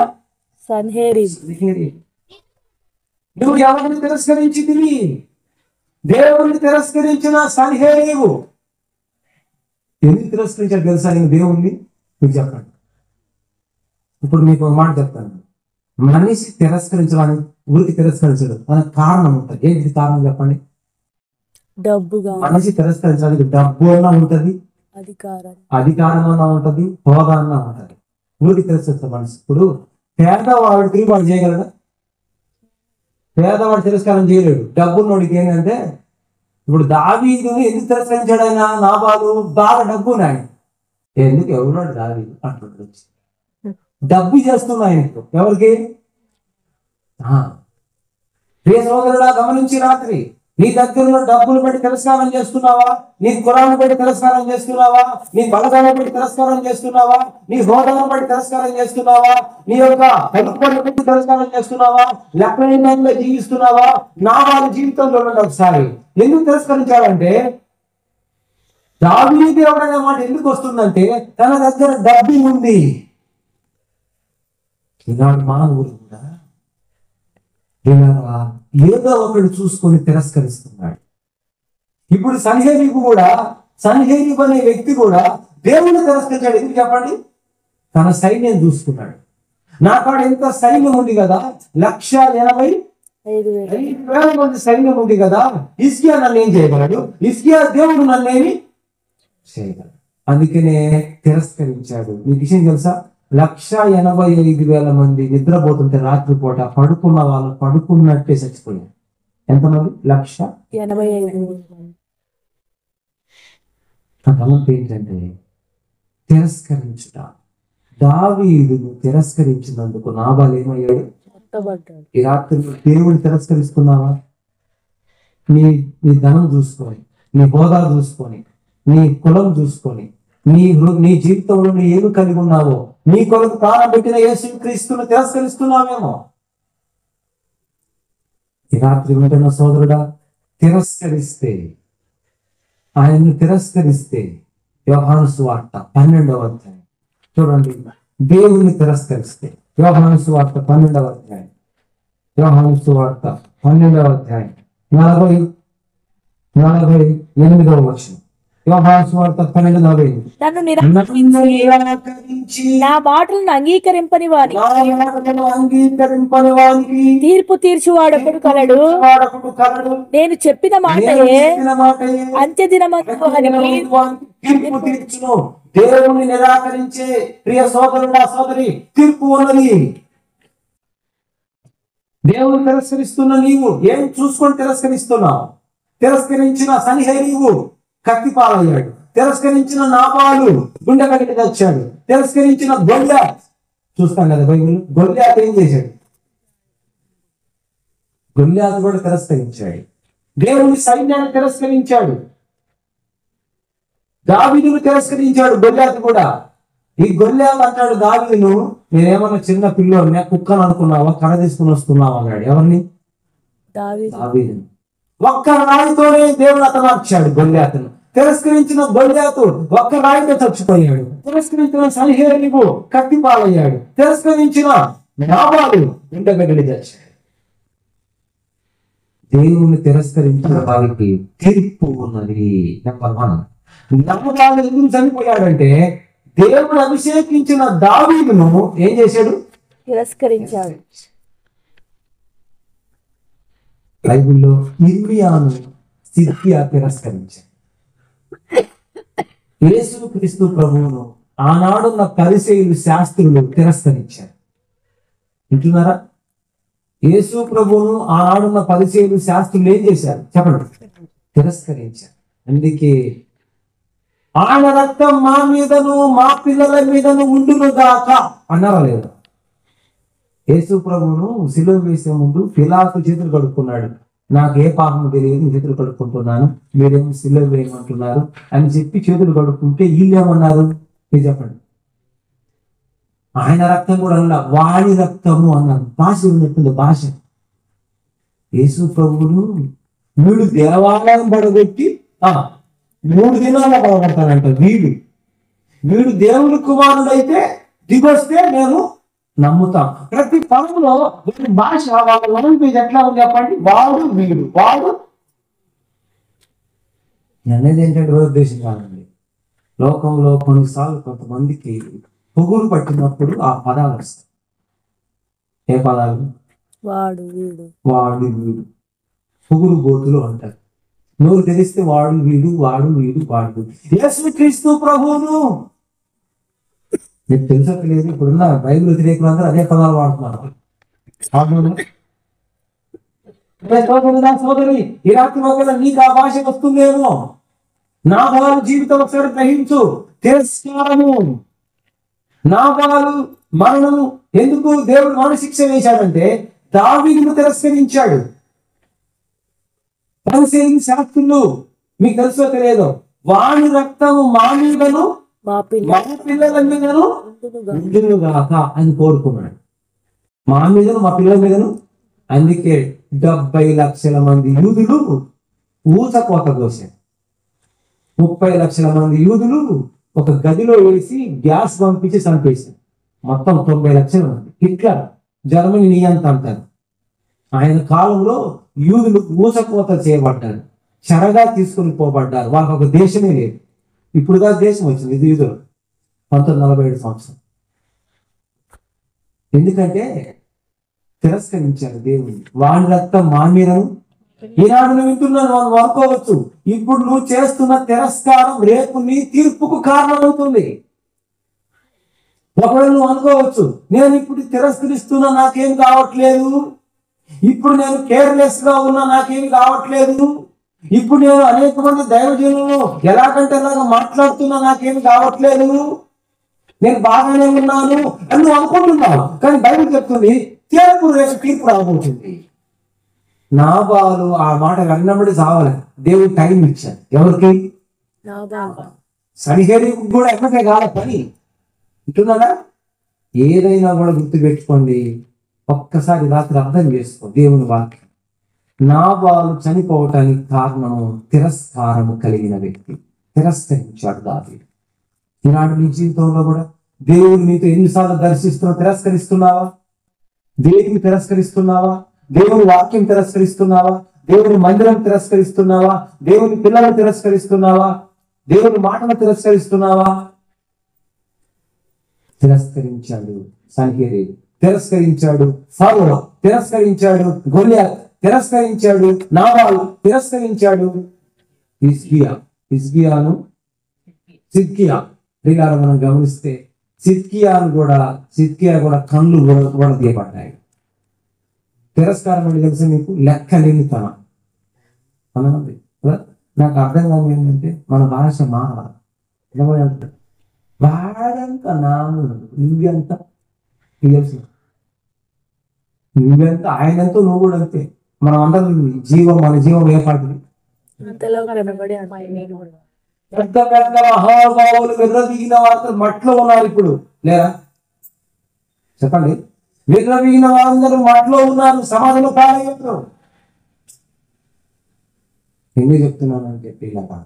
సన్హేరీబు. నువ్వు ఎవరిని తిరస్కరించింది? దేవుణ్ణి తిరస్కరించిన సన్హేరీబు. ఎందుకు తిరస్కరించాడు తెలుసా నేను దేవుణ్ణి? మీకు చెప్పండి. ఇప్పుడు మీకు ఒక మాట చెప్తాను. మనిషి తిరస్కరించడానికి ఊరికి తిరస్కరించడు, మనకు కారణం ఉంటుంది. ఏంటి కారణం చెప్పండి? డబ్బుగా. మనిషి తిరస్కరించడానికి డబ్బు అన్నా ఉంటుంది, అధికారం అన్నా ఉంటుంది, హోదా అన్నా ఉంటుంది. ఊరికి తిరస్కరిస్తాడు మనిషి. ఇప్పుడు పేదవాడు తిరుగుబాటు చేయగలడా? పేదవాడు తిరస్కారం చేయలేడు. డబ్బున్నోడికి ఏంటంటే, ఇప్పుడు దావీదుని ఎందుకు తిరస్కరించాడు ఆయన? నాబాలు బాగా డబ్బు ఆయన. ఎందుకు ఎవరున్నాడు దావీదు అంటున్నాడు. డబ్బు చేస్తున్నా ఆయనకు. ఎవరికి? ప్రియ సోదరుడా, గమనించి రాత్రి నీ దగ్గరలో డబ్బులు పెట్టి తిరస్కారం చేస్తున్నావా? నీ కులాన్ని బట్టి తిరస్కారం చేస్తున్నావా? నీ బలగాన్ని బట్టి తిరస్కారం చేస్తున్నావా? నీ హోదాను బట్టి తిరస్కారం చేస్తున్నావా? నీ యొక్క కలుపుకొని బట్టి తిరస్కారం చేస్తున్నావా? లెక్కలేనంగా జీవిస్తున్నావా? నా వారి జీవితంలో ఒకసారి ఎందుకు తిరస్కరించాడంటే, దావీదు ఎవరనే మాట ఎందుకు వస్తుందంటే, తన దగ్గర డబ్బు ఉంది. ఈనాడు మానవుడు కూడా ఏదో ఒకటి చూసుకొని తిరస్కరిస్తున్నాడు. ఇప్పుడు సన్హేరీబు అనే వ్యక్తి కూడా దేవుని తిరస్కరించాడు. ఎందుకు చెప్పండి? తన సైన్యం చూసుకున్నాడు. నా కాడ ఎంత సైన్యం ఉంది కదా, 1,85,000 మంది సైన్యం ఉంది కదా, హిజ్కియా నన్ను ఏం చేయగలడు? హిజ్కియా దేవుడు నన్నేమి చేయగలడు. అందుకనే తిరస్కరించాడు. మీకు విషయం తెలుసా? 1,85,000 మంది నిద్రపోతుంటే రాత్రిపూట పడుకున్న వాళ్ళు పడుకున్నట్టే చచ్చిపోయారు. ఎంతమంది? 1,85,000. ఏంటంటే తిరస్కరించుట. దావీదును తిరస్కరించినందుకు నాబాలు ఏమయ్యాడు? ఈ రాత్రి దేవుని తిరస్కరిస్తున్నావా? నీ ధనం చూసుకొని, నీ హోదా చూసుకొని, నీ కులం చూసుకొని, నీ జీవితంలో నీ ఏమి కలిగి ఉన్నావో, నీ కొరకు ప్రాణం పెట్టిన యేసుక్రీస్తును తిరస్కరిస్తున్నావేమో. ఈ రాత్రి వింటున్న సోదరుడా, ఆయన్ని తిరస్కరిస్తే యోహాను సువార్త 12వ అధ్యాయం చూడండి. దేవుని తిరస్కరిస్తే యోహాను సువార్త 12వ అధ్యాయం, యోహాను సువార్త 12వ అధ్యాయం 48వ వచనం. నన్ను నిరాకరించి నా మాటలను అంగీకరింపని వానికి తీర్పు తీర్చువాడొకడు కలడు. నేను చెప్పిన మాటయే అంత్యదినమందు తీర్పు తీర్చును. దేవుని నిరాకరించే ప్రియ సోదరుడా, సోదరి, తీర్పు ఉన్నది. దేవుని తిరస్కరిస్తున్న నీవు ఏం చూసుకొని తిరస్కరిస్తున్నావు? తిరస్కరించిన సన్హేరీబు కత్తిపాలయ్యాడు. తిరస్కరించిన నాబాలు గుండె కట్టి తెచ్చాడు. తిరస్కరించిన గొల్యాత్ చూస్తాం కదా బైబిల్. గొల్యాత్ ఏం చేశాడు? గొల్యాత్ కూడా తిరస్కరించాడు. దేవుని సైన్యాన్ని తిరస్కరించాడు. దావీదును తిరస్కరించాడు గొల్యాత్ కూడా. ఈ గొల్యాత్ అంటాడు దావీదును, నేనేమన్నా చిన్న పిల్లోడిని కుక్కను అనుకున్నావా, కడ తీసుకుని వస్తున్నావా అన్నాడు. ఎవరిని? దావీదును. ఒక్క రాయితోనే దేవుడు అతమార్చాడు గొల్యాతును. తిరస్కరించిన గొల్యాతు ఒక్క రాయితో చచ్చిపోయాడు. తిరస్కరించిన సన్హేరీబు కత్తిపాలయ్యాడు. తిరస్కరించిన నాబాలు గుండెగడ్డి చచ్చాడు. దేవుని తిరస్కరించిన వారికి తీర్పు ఉన్నది. నెంబర్ 1. నాబాలు ఎందుకు చనిపోయాడంటే, దేవుడు అభిషేకించిన దావీదును ఏం చేశాడు? తిరస్కరించాడు. బైబిల్లో ఇర్మియాను సిద్కియా తిరస్కరించాడు. యేసుక్రీస్తు ప్రభువును ఆనాడున్న పరిసయ్యులు, శాస్త్రులు తిరస్కరించారు. వింటున్నారా? యేసు ప్రభువును ఆనాడున్న పరిసయ్యులు, శాస్త్రులు ఏం చేశారు చెప్పండి? తిరస్కరించారు. అందుకే ఆయన రక్తం మా మీదను మా పిల్లల మీదను ఉండును గాక అన్నారా లేదా? యేసు ప్రభువును సిలువ వేసే ముందు పిలాతు చేతులు కడుక్కున్నాడు. నాకు ఏ పాపం తెలియదు, చేతులు కడుక్కుంటున్నాను, మీరేమో సిలువ వేయమంటున్నారు అని చెప్పి చేతులు కడుక్కుంటే వీళ్ళేమన్నారు? మీరు చెప్పండి. ఆయన రక్తం కూడా అన్నా, వాడి రక్తము అన్నారు. భాష ఉన్నట్టుంది భాష. యేసు ప్రభువును వీడు దేవాలయం పడగొట్టి 3 దినాల్లో బాగుపడతానంట. వీడు దేవుని కుమారుడైతే దిగొస్తే నేను నమ్ముతాం. ప్రతి పదంలో వీడి భాష వాళ్ళ లాంగ్వేజ్ ఎట్లా ఉంది చెప్పండి? వాడు అనేది ఏంటంటే ఉద్దేశం కాదండి. లోకంలో కొన్నిసార్లు కొంతమందికి పొగురు పట్టినప్పుడు ఆ పదాలు వస్తాయి. ఏ పదాలు? వాడు వీడు పొగురు బోతులు అంటారు. నోరు తెలిస్తే వాడు వీడు. యేసుక్రీస్తు ప్రభువును మీకు తెలుసలేదు. ఇప్పుడున్న బైబిల్ వ్యతిరేకులు అందరూ అదే పదాలు వాడుతున్నారు. సోదరి, ఈ రాత్రి వల్ల నీకు ఆ భాష వస్తుందేమో. నా బలాలు జీవితం ఒకసారి గ్రహించు. తిరస్కారము, నా బలాలు మరణము. ఎందుకు దేవుడు మరణశిక్ష వేశాడంటే దావీదును తిరస్కరించాడు. పరిశీలించిన శాస్త్రులు మీకు తెలుసో తెలియదో, వాని రక్తము మా మీదను మా పిల్లల మీదను ఉండునుగాక అని కోరుకున్నాడు. మా మీదను మా పిల్లల మీదను. అందుకే 70 లక్షల మంది యూదులు ఊచకోత కోసారు. 30 లక్షల మంది యూదులు ఒక గదిలో వేసి గ్యాస్ పంపించి చంపేశారు. మొత్తం 90 లక్షల మంది. హిట్లర్ జర్మనీ నియంత అంటారు. ఆయన కాలంలో యూదులు ఊచకోత చేయబడ్డారు, చెరగా తీసుకుని పోబడ్డారు. వాళ్ళకి ఒక దేశమే లేదు. ఇప్పుడుగా దేశం వచ్చింది. ఇది యూదులు 1947 సంవత్సరం. ఎందుకంటే తిరస్కరించారు దేవుని. వాడి రక్తం మా మీదను. ఈనాడు నువ్వు వింటున్నాను మనం అనుకోవచ్చు, ఇప్పుడు నువ్వు చేస్తున్న తిరస్కారం రేపు నీ తీర్పుకు కారణమవుతుంది. ఒకవేళ నువ్వు అనుకోవచ్చు, నేను ఇప్పుడు తిరస్కరిస్తున్నా నాకేం కావట్లేదు, ఇప్పుడు నేను కేర్లెస్ గా ఉన్నా నాకేమి కావట్లేదు, ఇప్పుడు నేను అనేక మంది దైవజనులను ఎలాగంటే ఎలాగ మాట్లాడుతున్నా నాకేమి కావట్లేదు, నేను బాగానే ఉన్నాను అని నువ్వు అనుకుంటున్నావు. కానీ బైబిల్ చెప్తుంది తీర్పు రాబోతుంది. నాబాలు ఆ మాట అన్నబడి చావాలి. దేవుడు టైం ఇచ్చాడు. ఎవరికి? సరిహేరికి కూడా ఎక్కడికే కాల పని ఉంటున్నాడా? ఏదైనా కూడా గుర్తు పెట్టుకోండి. ఒక్కసారి రాత్రి అర్థం చేసుకో దేవుని వాక్యం. నాబాలు చనిపోవటానికి కారణము తిరస్కారము కలిగిన వ్యక్తి. తిరస్కరించాడు దావీదు. ఈనాడు నీ జీవితంలో కూడా దేవుడు నీతో ఎన్నిసార్లు తిరస్కరిస్తున్నావా? దేవుని తిరస్కరిస్తున్నావా? దేవుని వాక్యం తిరస్కరిస్తున్నావా? దేవుని మందిరం తిరస్కరిస్తున్నావా? దేవుని పిల్లలను తిరస్కరిస్తున్నావా? దేవుని మాటను తిరస్కరిస్తున్నావా? తిరస్కరించాడు సన్హెరీబు, తిరస్కరించాడు ఫరో, తిరస్కరించాడు గొల్యాతు, తిరస్కరించాడు నాబాలు, తిరస్కరించాడు సిద్కియా. మనం గమనిస్తే సిద్కియా కూడా కళ్ళు కూడా తీయబడ్డాయి. తిరస్కారం అంటే తెలుసు మీకు? లెక్కలేనితనం. నాకు అర్థం కాదు ఏంటంటే మన భాష మారాలి. వాడంత నాను నువ్వెంత తెలుసు, నువ్వెంత ఆయనంతో నువ్వు కూడా అంతే. మనం అందరం మన జీవం ఏ పాటిది? పెద్ద పెద్ద మహాభావులు విర్రవీగిన వారు మట్లో ఉన్నారు ఇప్పుడు లేరా? చెప్పండి. విర్రవీగిన వారందరూ మట్లో ఉన్నారు, సమాజంలో పాలయ్యారు. ఎందుకు చెప్తున్నానంటే పిల్లగా,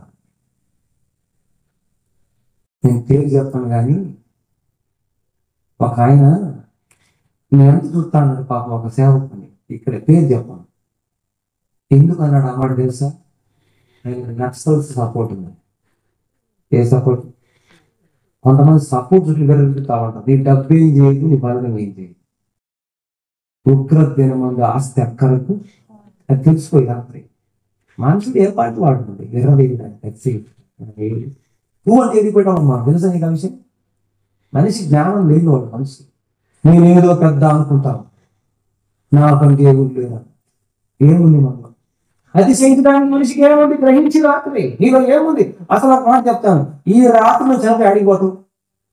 నేను పేరు చెప్పాను కానీ ఒక ఆయన నేను ఎంత చూస్తాను పాపం, ఒక సేవకుని ఇక్కడ పేరు చెప్పాను. ఎందుకు అన్నాడు అమ్మాడు తెలుసా? ఆయన నక్సల్స్ సపోర్ట్ ఉంది. ఏ సపోర్ట్? కొంతమంది సపోర్ట్ చుట్టూ పెరుగుతా ఉంటారు. నీ డబ్బు ఏం చేయదు, నీ బలం ఏం చేయదు. ఉగ్రత మంది ఆస్తి అక్కరకు అది తెలిసిపోయి రాత్రి మనుషులు ఏ పాటు వాడుతుంది. 20 నువ్వు అంటే ఎదిగిపోయడం మాకు తెలుసా నీకు ఆ విషయం? మనిషి జ్ఞానం లేనివాడు మనిషి. నేనేదో పెద్ద అనుకుంటాను, నాకంటే ఏముంది మనం అతిశయించడానికి మనిషికి ఏముంది? గ్రహించి రాత్రి నీలో ఏముంది అసలు ఒక మాట చెప్తాను. ఈ రాత్రి నువ్వు చనిపోయి అడిగిపోతు.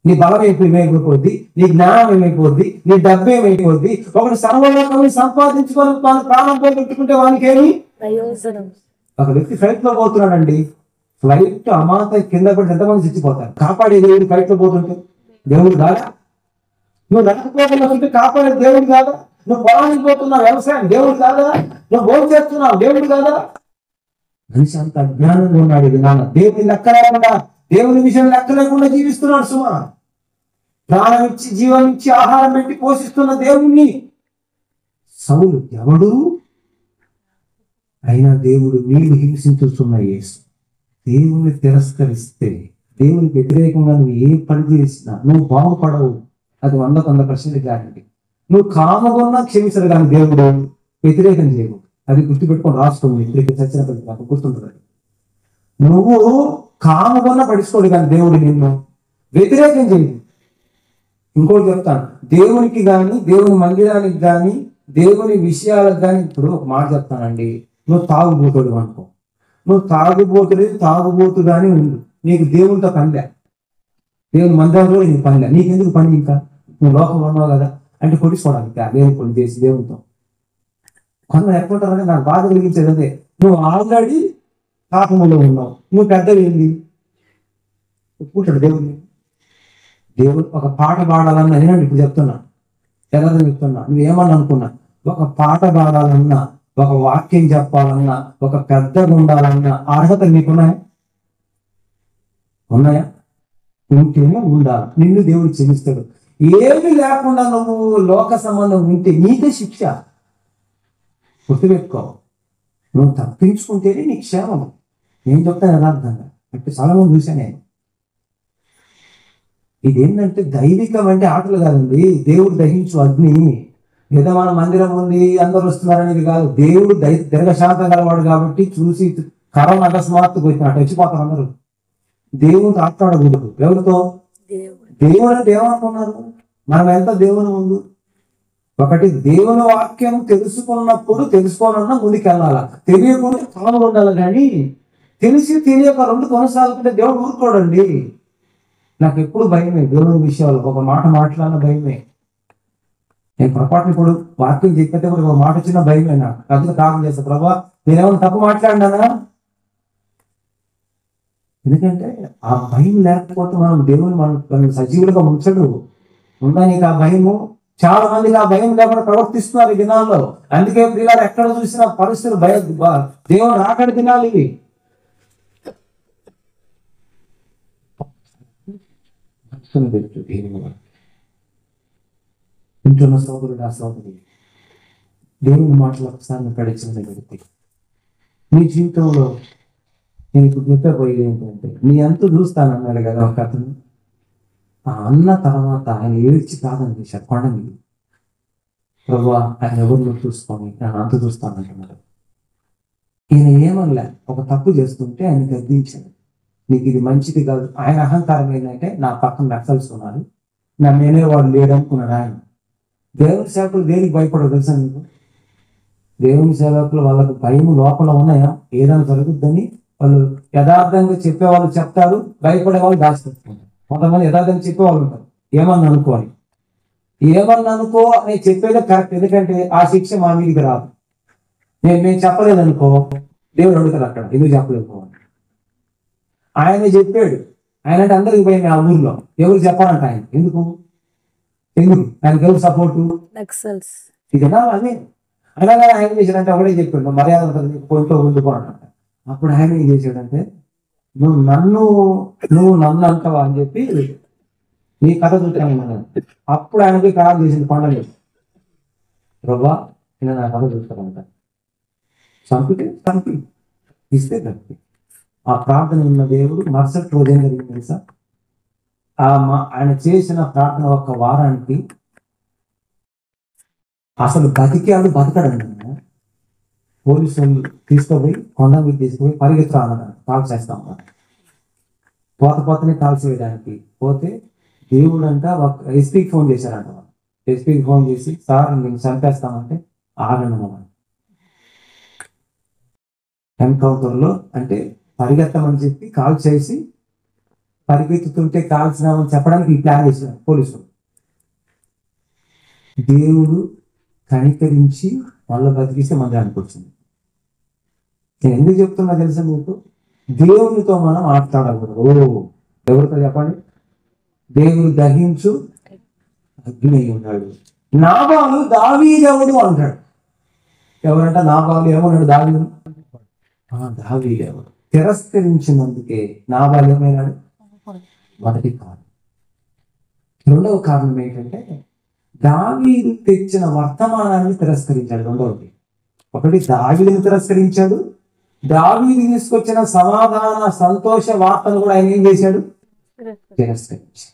నీ బలం ఏమైపోద్ది, నీ జ్ఞానం ఏమైపోద్ది, నీ డబ్బు ఏమైపోద్ది. ఒకటి సర్వలోకాన్ని సంపాదించుకొని తాను ప్రాణం పోగొట్టుకుంటే వానికి ఏమి ప్రయోజనం? ఒక వ్యక్తి ఫ్లైట్ లో పోతున్నాడండి. ఫ్లైట్ అమాత కింద పడి ఎంతమంది చచ్చిపోతారు. కాపాడే దేవుడు ఫ్లైట్ లో పోతుంటే దేవుడు కాదా? నువ్వు నడకపోతుంటే కాపాడే దేవుడు కాదా? నువ్వు పొలానికి పోతున్నావు, వ్యవసాయం దేవుడు కాదా? నువ్వు భోజనం చేస్తున్నావు, దేవుడు కాదా? మనిషి అంత అజ్ఞానంగా ఉన్నాడు. ఇది నాన్న దేవుని లెక్క లేకుండా, దేవుని విషయం లెక్క లేకుండా జీవిస్తున్నాడు సుమా. ప్రాణం ఇచ్చి, జీవం ఇచ్చి, ఆహారం పెట్టి పోషిస్తున్న దేవుణ్ణి సౌలు ఎవడు? అయినా దేవుడు నీళ్ళు హింసించుతున్న యేసు. దేవుని తిరస్కరిస్తే, దేవునికి వ్యతిరేకంగా నువ్వు ఏ పని చేసినా నువ్వు బాగుపడవు. అది 100% గ్యారంటీ. నువ్వు కామగొన్నా క్షమించరు కానీ దేవుడు వ్యతిరేకం చేయవు. అది గుర్తుపెట్టుకొని రాసుకోండి. ఇక్కడికి చచ్చినప్పటికీ నాకు గుర్తుంటుంది. నువ్వు కామగొన్నా పడిచుకోడు కానీ దేవుడు నిన్ను వ్యతిరేకం చేయదు. ఇంకోటి చెప్తాను, దేవునికి కానీ, దేవుని మందిరానికి కానీ, దేవుని విషయాలకు కానీ, ఇప్పుడు ఒక మాట చెప్తానండి, నువ్వు తాగుబోతుడు అనుకో, నువ్వు తాగుబోతుగానే ఉండు, నీకు దేవునితో పనిలే, దేవుని మందిరంలో నీకు పనిలే, నీకెందుకు పని? ఇంకా నువ్వు లోకంలో ఉన్నావు కదా అంటే కొట్టించుకోవడానికి దేవుని కొన్ని చేసి దేవునితో. కొందరు ఎట్లుంటారంటే నాకు బాధ కలిగించేది అదే, నువ్వు ఆల్రెడీ పాపములో ఉన్నావు, నువ్వు పెద్దవి ఏంది ఒప్పుకుంటాడు దేవుడిని. దేవుడు ఒక పాట పాడాలన్నా, నేనండి ఇప్పుడు చెప్తున్నా, తెల్లదని చెప్తున్నా, నువ్వేమని అనుకున్నా, ఒక పాట పాడాలన్నా, ఒక వాక్యం చెప్పాలన్నా, ఒక పెద్దగా ఉండాలన్నా అర్హత నీకున్నాయా? ఉన్నాయా? ఉంటేనే ఉండాలి. నిన్ను దేవుడు క్షమిస్తాడు. ఏమి లేకుండా నువ్వు లోక సంబంధం ఉంటే నీకే శిక్ష. గుర్తుపెట్టుకో, నువ్వు తప్పించుకుంటేనే నీ క్షేమం. నేను చెప్తాను యథార్థంగా, అంటే చాలా మంది చూశాను నేను. ఇదేంటంటే దైవికం అంటే ఆటలు కాదండి. దేవుడు దహించు అగ్ని. ఏదో మన మందిరం ఉంది అందరూ వస్తున్నారనేది కాదు. దేవుడు దీర్ఘశాంతం గలవాడు కాబట్టి చూసి కరోనా అకస్మాత్తుకు వచ్చిన చచ్చిపోతారు అందరూ. దేవుడు ఆట్లాడకూడదు. ఎవరితో? దేవుడు అంటే ఏమనుకున్నారు? మనం ఎంత దేవుని ముందు ఒకటి దేవుని వాక్యం తెలుసుకున్నప్పుడు తెలుసుకోవాలన్నా ముందుకెళ్ళాలా, తెలియకుండా కాలు ఉండాలి. కానీ తెలిసి తెలియక రెండు కొనసాగుతుంటే దేవుడు ఊరుకోడండి. నాకు ఎప్పుడు భయమే దేవుని విషయాలు. ఒక మాట మాట్లాడిన భయమే. నేను పొరపాటు ఇప్పుడు వాక్యం చెప్పితే కూడా ఒక మాట వచ్చిన భయమే. నాకు అందుకు కారణం చేస్తా, ప్రభా నేనేమన్నా తప్పు మాట్లాడినానా? ఎందుకంటే ఆ భయం లేకపోతే మనం దేవుని మనం సజీవులుగా ఉంచడు. ఉందా నీకు ఆ భయము? చాలా మందికి ఆ భయం లేకుండా ప్రవర్తిస్తున్నారు ఈ దినాల్లో. అందుకే పిల్లలు ఎక్కడ చూసిన పరిస్థితులు దేవుని ఆకడి దినాలు ఇవి. ఇంటున్న సోదరుడు, ఆ సోదరి దేవుని మాటలు ఒకసారి పడిచిన వ్యక్తి నీ జీవితంలో నేను ఇప్పుడు చెప్పబోయేది ఏంటంటే, నీ అంత చూస్తానన్నాడు కదా ఒక అతను. ఆ అన్న తర్వాత ఆయన ఏడ్చి ప్రార్థన చేశాడు కొండ మీద. ప్రభువా ఆయన ఎవరిని చూసుకొని నేను అంత చూస్తానంటున్నాడు. ఈయన ఏమనలే, ఒక తప్పు చేస్తుంటే ఆయన గద్దించాడు, నీకు ఇది మంచిది కాదు. ఆయన అహంకారం ఏంటంటే నా పక్కన నక్సల్స్ ఉన్నారు, నా నేనే వాడు లేడనుకున్నాడు ఆయన. దేవుని సేవకులు దేనికి భయపడదు తెలుసా నీకు? దేవుని సేవకులు వాళ్ళకు భయం లోపల ఉన్నాయా? ఏదైనా జరుగుద్దని వాళ్ళు యథార్థంగా చెప్పేవాళ్ళు చెప్తారు, భయపడే వాళ్ళు దాచిపెట్టుకుంటారు. కొంతమంది యథార్థంగా చెప్పేవాళ్ళు ఉంటారు, ఏమన్నా అనుకోవాలి, ఏమన్నా అనుకో అని చెప్పేదే కరెక్ట్. ఎందుకంటే ఆ శిక్ష మా మీదకి రాదు. మేము చెప్పలేదనుకో దేవుడు అడుగుతాడు అక్కడ, ఎందుకు చెప్పలేదు? ఆయన చెప్పాడు. ఆయన అంటే అందరికి భయం ఆ ఊర్లో. ఎవరు చెప్పాలంట ఆయన? ఎందుకు ఆయనకి ఎవరు సపోర్టు? ఇదేనా అదే. అయినా కానీ ఆయన చేశాడంటే ఒకటే చెప్పాడు, మర్యాద ఉంటుంది పోయితో ఉండిపోవాలంట. అప్పుడు ఆయన ఏం చేశాడంటే, నువ్వు నన్ను అంటావా అని చెప్పి నీ కథ చూస్తాను. అప్పుడు ఆయనకి ఖరాబ్ చేసింది పండుగ. ప్రభా నేను నా కథ చూస్తానంట. చంపి ఇస్తే తప్పి ఆ ప్రార్థన ఉన్న దేవుడు మరుసటి రోజు ఏం జరిగింది తెలుసా? ఆయన చేసిన ప్రార్థన ఒక్క వారానికి అసలు బతకడండి. పోలీసులు తీసుకుపోయి కొండ మీద తీసుకుపోయి పరిగెత్తుతా అన్నారు, కాల్ చేస్తాం పోతనే కాల్ చేయడానికి పోతే దేవుడు అంట ఒక ఎస్పీకి ఫోన్ చేశారంట. ఎస్పీకి ఫోన్ చేసి సార్ నేను చంపేస్తామంటే ఆగండి మనం ఎన్కౌంటర్లో అంటే పరిగెత్తమని చెప్పి కాల్ చేసి పరిగెత్తుతుంటే కాల్సినామని చెప్పడానికి ఈ ప్లాన్ చేసినారు పోలీసులు. దేవుడు కనికరించి వాళ్ళ బతికిస్తే మందిరానికి వచ్చింది. నేను ఎందుకు చెప్తున్నా తెలుసా మీకు? దేవునితో మనం మాట్లాడకూడదు. ఎవరితో చెప్పండి? దేవుడు దహించు అగ్ని ఉన్నాడు. నాబాలు దావీదెవడు అంటాడు. ఎవరంట నాబాలు? ఏమన్నాడు దావీదు? దావీదు తిరస్కరించినందుకే నాబాలు ఏమైనాడు? మొదటి కారణం. రెండవ కారణం ఏంటంటే దావీదు తెచ్చిన వర్తమానాన్ని తిరస్కరించాడు. రెండవది, ఒకటి దావీదుని తిరస్కరించాడు, దావీదు తీసుకొచ్చిన సమాధాన సంతోష వార్తను కూడా ఆయన ఏం చేశాడు? తిరస్కరించాడు.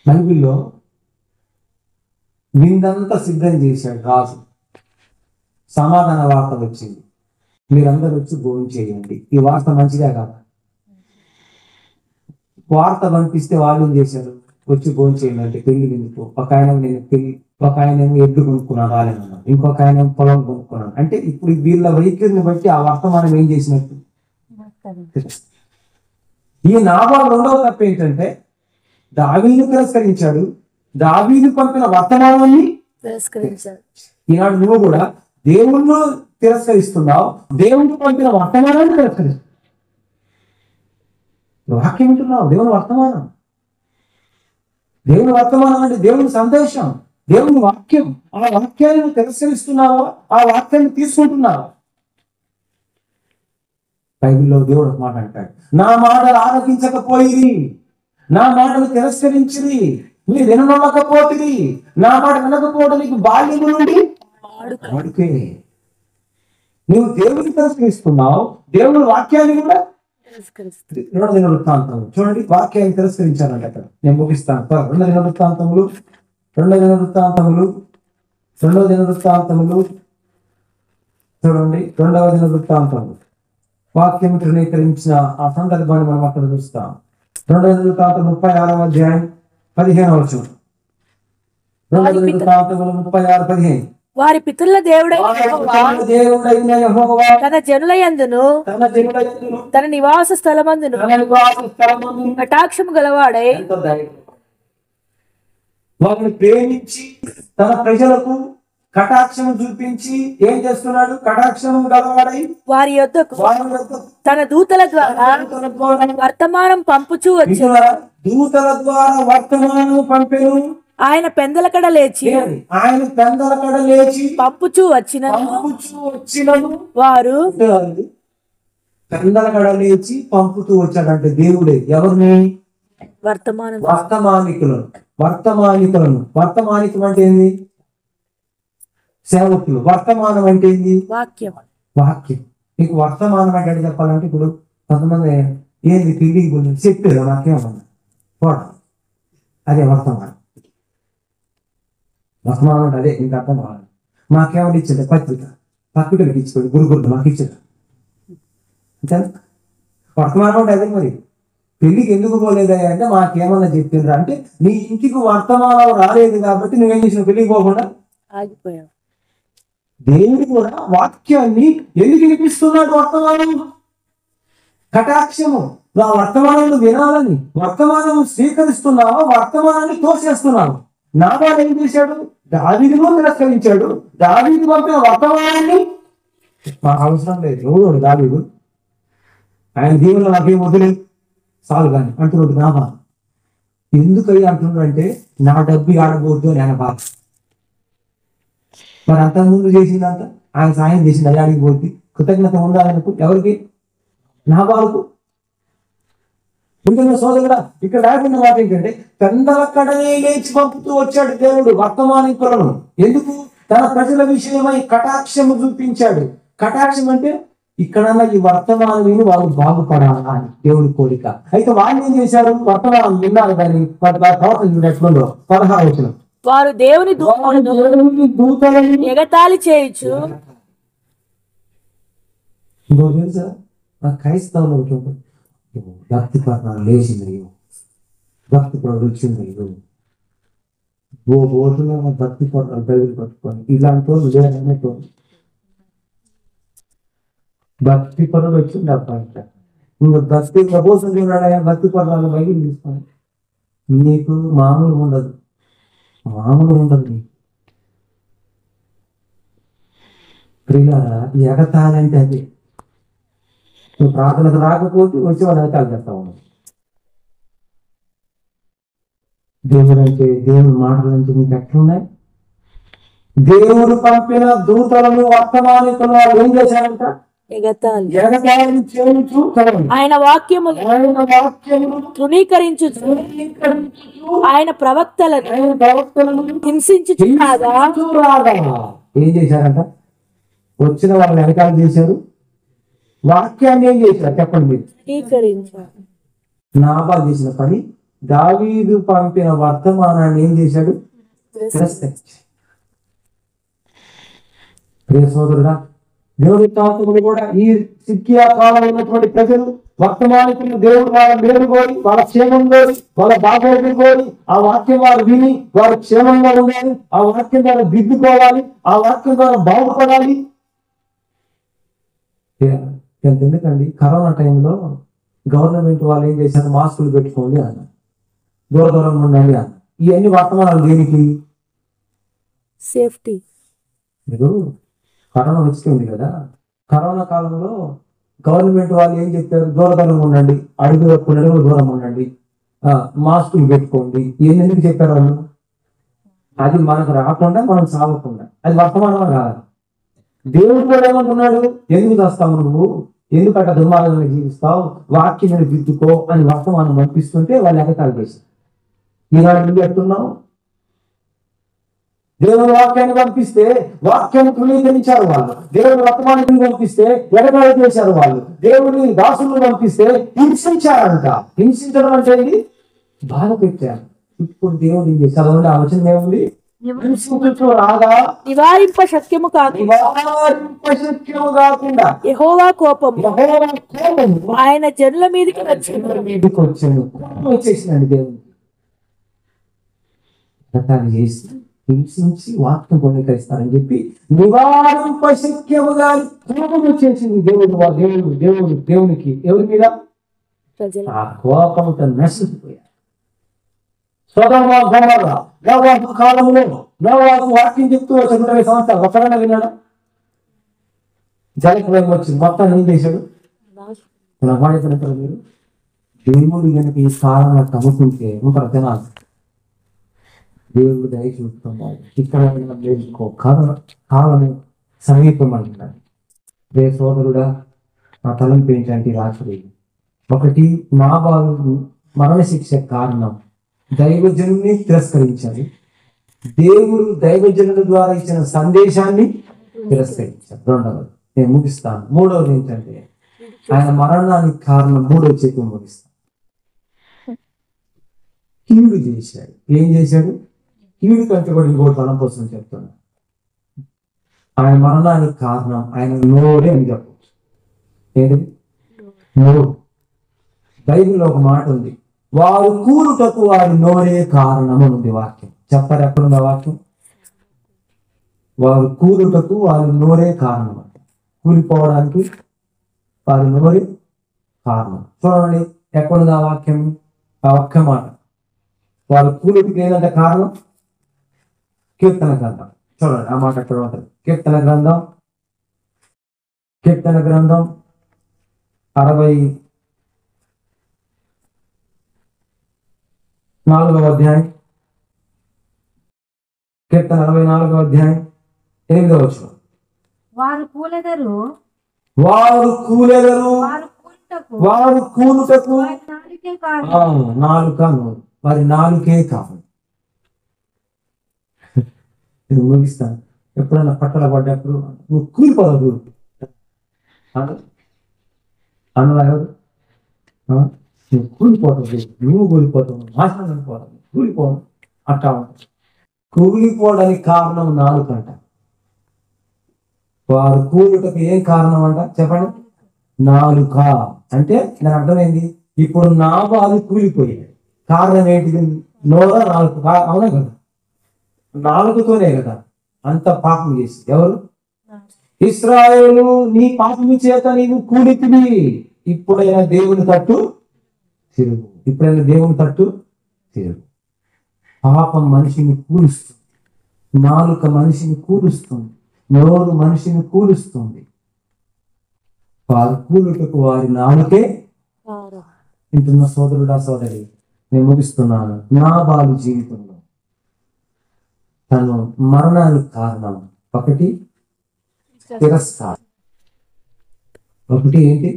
బైబిల్లో విందంతా సిద్ధం చేశాడు రాజు. సమాధాన వార్త వచ్చింది, మీరందరూ వచ్చి భోజనం చేయండి. ఈ వార్త మంచిదే కాదు. వార్త పంపిస్తే వాళ్ళు ఏం చేశారు? వచ్చి భోజనం చేయండి అంటే పెళ్లి ఎందుకు? ఒక ఆయన ఎడ్లు కొనుక్కున్నాడు రాలేమన్నాడు, ఇంకొక ఆయన పొలం కొనుక్కున్నాడు. అంటే ఇప్పుడు వీళ్ళ వైఖరిని బట్టి ఆ వర్తమానం ఏం చేసినట్టు? ఈ నాబాలు రెండవ తప్పు ఏంటంటే దావీదును తిరస్కరించాడు, దావీదు పంపిన వర్తమానాన్ని తిరస్కరించాడు. ఈనాడు నువ్వు కూడా దేవుణ్ణి తిరస్కరిస్తున్నావు, దేవుడు పంపిన వర్తమానాన్ని తిరస్కరిస్తున్నావు. వాక్యం వింటున్నావు, దేవుని వర్తమానం. దేవుని వర్తమానం అంటే దేవుని సందేశం, దేవుని వాక్యం. ఆ వాక్యాన్ని తిరస్కరిస్తున్నావా? ఆ వాక్యాన్ని తీసుకుంటున్నావా? బైబిల్లో దేవుడు ఒక మాట అంటాడు, నా మాటలు ఆలకించకపోయిరి, నా మాటలు తిరస్కరించిరి, మీరు విననొల్లకపోతిరి. నా మాట వినకపోవడం నీకు బాల్యము నుండి వాడుకే. నువ్వు దేవుని తిరస్కరిస్తున్నావు, దేవుని వాక్యాన్ని కూడా రెండవ దినవృత్తాంతములు చూడండి. వాక్యాన్ని తిరస్కరించానండి అక్కడ. నేను ముగిస్తాను. రెండవ దినవృత్తాంతములు చూడండి. రెండవ దినవృత్తాంతములు వాక్యం తృణీకరించిన ఆ సందర్భాన్ని మనం అక్కడ చూస్తాం. రెండవ దినవృత్తాంతం 36వ అధ్యాయం 15వ వచనం. రెండవ దినవృత్తాంతములు 36:15. వారి పితరుల దేవుడైన యెహోవా తన జనులయందును తన నివాస స్థలమందును కటాక్షము గలవాడై వారిని ప్రేమించి తన ప్రజలకు కటాక్షము చూపించి ఏం చేస్తున్నాడు? కటాక్షము గలవాడై వారి యొద్దకు తన దూతల ద్వారా వర్తమానం పంపుచూ వచ్చి దూతల ద్వారా వర్తమానం పంపెను. ఆయన పెందలకడ లేచి పంపుచూ వచ్చినను వారు పెందలకడ లేచి పంపుతూ వచ్చాడంటే దేవుడే. ఎవరిని? వర్తమానికులను. వర్తమానికం అంటే ఏంది? సేవకులు. వర్తమానం అంటే ఏంది? వాక్యం. నీకు వర్తమానం అంటే చెప్పాలంటే ఇప్పుడు కొంతమంది ఏంది పెళ్లికి గురించి చెప్పారు, నాకేమన్నా పోవడం, అదే వర్తమానం. వర్తమానం అంటే అదే. ఇంకా అర్థం కావాలి. మాకేమని ఇచ్చింది? పత్రికలకు ఇచ్చుకోండి, గురుగురు మాకు ఇచ్చారు అంతే. వర్తమానం అంటే అదే. మరి పెళ్లికి ఎందుకు పోలేదా అంటే మాకేమన్నా చెప్పిండ్రా అంటే నీ ఇంటికి వర్తమానం రాలేదు కాబట్టి నువ్వేం చేసినావు? పెళ్లికి పోకుండా ఆగిపోయావు. దేవుడు కూడా వాక్యాన్ని ఎందుకు వినిపిస్తున్నాడు? వర్తమానం కటాక్షము. ఆ వర్తమానం వినాలని, వర్తమానం స్వీకరిస్తున్నావా? వర్తమానాన్ని తోసేస్తున్నావు. నాబాలు ఏం చేశాడు? దావీదును తిరస్కరించాడు, దావీదు పంపిన వర్తమానాన్ని మాకు అవసరం లేదు. ఎవడు దావీదు? ఆయన దీవుల్లో నాకేం వదిలేదు చాలు కానీ అంటున్నాడు నాబాలు. ఎందుకని అంటున్నాడు అంటే నా డబ్బు ఆడబోద్దు అని ఆయన బాధ. మరి అంతకుముందు చేసిందంత ఆయన సాయం చేసింది, అయ్యాడికి పోద్ది. కృతజ్ఞత ఉండాలనుకు ఎవరికి? నాబాలుకు. ఎందుకంటే సోదరుడా ఇక్కడ రాకుండా మాట ఏంటంటే పెందలక్కడనే లేచి పంపుతూ వచ్చాడు దేవుడు వర్తమానికులను. ఎందుకు? తన ప్రజల విషయమై కటాక్షము చూపించాడు. కటాక్షం అంటే ఇక్కడన్నా ఈ వర్తమానం విని వాళ్ళు బాగుపడాలా అని దేవుడి కోరిక. అయితే వాళ్ళు ఏం చేశారు? వర్తమానం విన్నారు కానీ ప్రవర్తన చూడట్లుందో 16వ వచనం. వారు దేవుని దూతలను ఎగతాళి చేయొచ్చు. ఇంకో తెలుసా, ఆ క్రైస్తవులు ఉంటుంది భక్తి పట్నాలు లేచింది, భక్తి పనులు వచ్చింది, ఓటులో భక్తి పట్నాలు బైబిల్ పట్టుకొని ఇలాంటి వాళ్ళు లేదన్నట్టు భక్తి పనులు వచ్చింది అబ్బాయి. ఇంకా భక్తి ప్రపోజల్ చూడాలి, భక్తి పట్నాలు బైబిల్ తీసుకొని నీకు మామూలు ఉండదు నీకు. ప్రియులారా, ఎగతాళంటే అది. నువ్వు ప్రార్థనకు రాకపోతే వచ్చి వాళ్ళ వెనకాల చేస్తా ఉన్నావు. దేవుడు అంటే, దేవుడి మాటలు అంటే నీకు ఎట్లున్నాయి? దేవుడు పంపిన దూతలను వర్తమానికులు ఏం చేశారంట? ఎగతాళి ఎగతాళి చేయుచు చదవండి. ఆయన వాక్యములు ఆయన వాక్యమును తృణీకరించు ఆయన ప్రవక్తలను ఆయన ప్రవక్తలను హింసించుచున్నాగా రాగా ఏం చేశారంట? వచ్చిన వాళ్ళు వెనకాల చేశారు, వాక్యాన్ని ఏం చేశారు చెప్పండి మీరు? తృణీకరించు. నాబాలు చేసిన పని, దావీదు పంపిన వర్తమానాన్ని ఏం చేశాడు? తిరస్కరించాడు. ప్రియ సోదరుడా, దేవుడి తాతములు కూడా ఈ సిక్కియా కాలంలో ఉన్నటువంటి ప్రజలు వర్తమానికులు దేవుడు వాళ్ళ మేలు కోరి, వాళ్ళ క్షేమం కోరి, వాళ్ళ బాగోగులు కోరి, ఆ వాక్యం వారు విని వారు క్షేమంగా ఉండాలి, ఆ వాక్యం ద్వారా దిద్దుకోవాలి, ఆ వాక్యం ద్వారా బాగుపడాలి. ఎందుకండి కరోనా టైంలో గవర్నమెంట్ వాళ్ళు ఏం చేశారు? మాస్కులు పెట్టుకోండి అన్న, దూర దూరంగా ఉండాలి అన్న. ఇవన్నీ వర్తమానాలు దేనికి? సేఫ్టీ. మీరు కరోనా వచ్చింది కదా, కరోనా కాలంలో గవర్నమెంట్ వాళ్ళు ఏం చెప్పారు? దూర దూరంగా ఉండండి, అడుగు దూరం ఉండండి, మాస్కులు పెట్టుకోండి. ఇవన్నీ ఎందుకు చెప్పారు వాళ్ళు? అది మనకు రాకుండా, మనం సాగకుండా. అది వర్తమానమా కాదు. దేవుడు కూడా ఏమంటున్నాడు? ఎందుకు చేస్తావు నువ్వు, ఎందుకు అట్లా దుర్మార్గంగా జీవిస్తావు, వాక్యం దిద్దుకో అని వర్తమానం పంపిస్తుంటే వాళ్ళు ఎగతాళి చేశారు. ఈనాడు నువ్వు ఎట్టున్నావు? దేవుని వాక్యాన్ని పంపిస్తే వాక్యాన్ని తృణీకరించారు వాళ్ళు, దేవుని వర్తమానాన్ని పంపిస్తే ఎగతాళి చేశారు వాళ్ళు, దేవుని దాసులను పంపిస్తే హింసించారంట. హింసించడం అంటే బాధ పెట్టారు. ఇప్పుడు దేవుడు ఏం చేశారు? చదవండి, ఆ వచనం ఏముంది? హింసించు రాగా నివారింప శక్యము కాకుండా యెహోవా కోపము ఆయన జనుల మీదకి వచ్చేసిందండి. దేవుడు గతాన్ని చేసి హింసించి వాక్యం పొందకరిస్తారని చెప్పి నివారింప శక్యముగా కోపం వచ్చేసింది దేవునికి. ఎవరి మీద? ప్రజలు. ఆ కోపంతో నశించిపోయారు. నోవాహు కాలంలో నోవాహు వాక్యం చెప్తూ 120 సంవత్సరాలు ఒక్కడన్నా విన్నాడు? జలప్రలయం వచ్చింది, మొత్తం ఏం చేశాడు? మీరు దేవుడు కనుక ఈ కాలంలో కమ్ముకుంటే ఉంటారు తినాలి. దేవుడు దయ చూస్తున్నాడు. ఇక్కడ కాలం సమీపం అంటున్నాడు. రే సోదరుడా, నా తలంపు ఏంటంటే రాత్రి ఒకటి, నాబాలు మరణశిక్ష కారణం దైవజనుని తిరస్కరించాలి. దేవుడు దైవజనుల ద్వారా ఇచ్చిన సందేశాన్ని తిరస్కరించాలి. రెండవది నేను ముగిస్తాను. మూడవది ఏంటంటే ఆయన మరణానికి కారణం, మూడవ చెప్పి ముగిస్తాను, కీడు చేశాడు. ఏం చేశాడు? కీడు కంటే కూడా ఇంకోటి బలం కోసం చెప్తున్నాడు. ఆయన మరణానికి కారణం ఆయన నోరే అని చెప్పవచ్చు. ఏంటి? నోరు. బైబిల్లో ఒక మాట ఉంది, వారు కూలుటకు వారి నోరే కారణం అని ఉంది వాక్యం. చెప్పారు ఎక్కడున్న వాక్యం? వారు కూలుటకు వారి నోరే కారణం అంట. కూలిపోవడానికి వారి నోరే కారణం. చూడండి ఎక్కడుంది ఆ వాక్యం? ఆ ఒక్క మాట. వారు కూలుటికి ఏదంటే కారణం? కీర్తన గ్రంథం. చూడండి ఆ మాట ఎక్కడ ఉంటుంది? కీర్తన గ్రంథం 64వ అధ్యాయం, కీర్తన 64వ అధ్యాయం 8వ వచనం. వారు కూలెదరు, వారు కూలెదరు, వారు కూలుటకు నాలుక నోరు, వారి నాలుకే కాదు. నేను ముగిస్తాను. ఎప్పుడైనా పట్టల పడ్డప్పుడు నువ్వు కూలిపోదు అన్నలాగా నువ్వు కూలిపోతావు, నువ్వు కూలిపోతావు, నాశనం అయిపోతావు, కూలిపోవడం అట్టా ఉంటుంది. కూలిపోవడానికి కారణం నాలుకంట. వారు కూలుటకు ఏం కారణం అంట చెప్పండి? నాలుక. అంటే దాని అర్థమైంది, ఇప్పుడు నాబాలు కూలిపోయాడు. కారణం ఏంటిది? నోర నాలుగు. అవునా కదా? నాలుగుతోనే కదా అంత పాపం చేసి. ఎవరు? ఇశ్రాయేలు, నీ పాపము చేత నీవు కూలితివి. ఇప్పుడైనా దేవుని తట్టు తిరుగు. ఇప్పుడైనా దేవుని తట్టు తిరుగు. పాపం మనిషిని కూలుస్తుంది, నాలుక మనిషిని కూలుస్తుంది, నోరు మనిషిని కూలుస్తుంది. వారు కూలుటకు వారి నాలుకే. వింటున్న సోదరుడా సోదరి, నేను ముగిస్తున్నాను. నాబాలు జీవితంలో తను మరణానికి కారణం ఒకటి తిరస్కారం. ఒకటి ఏంటి?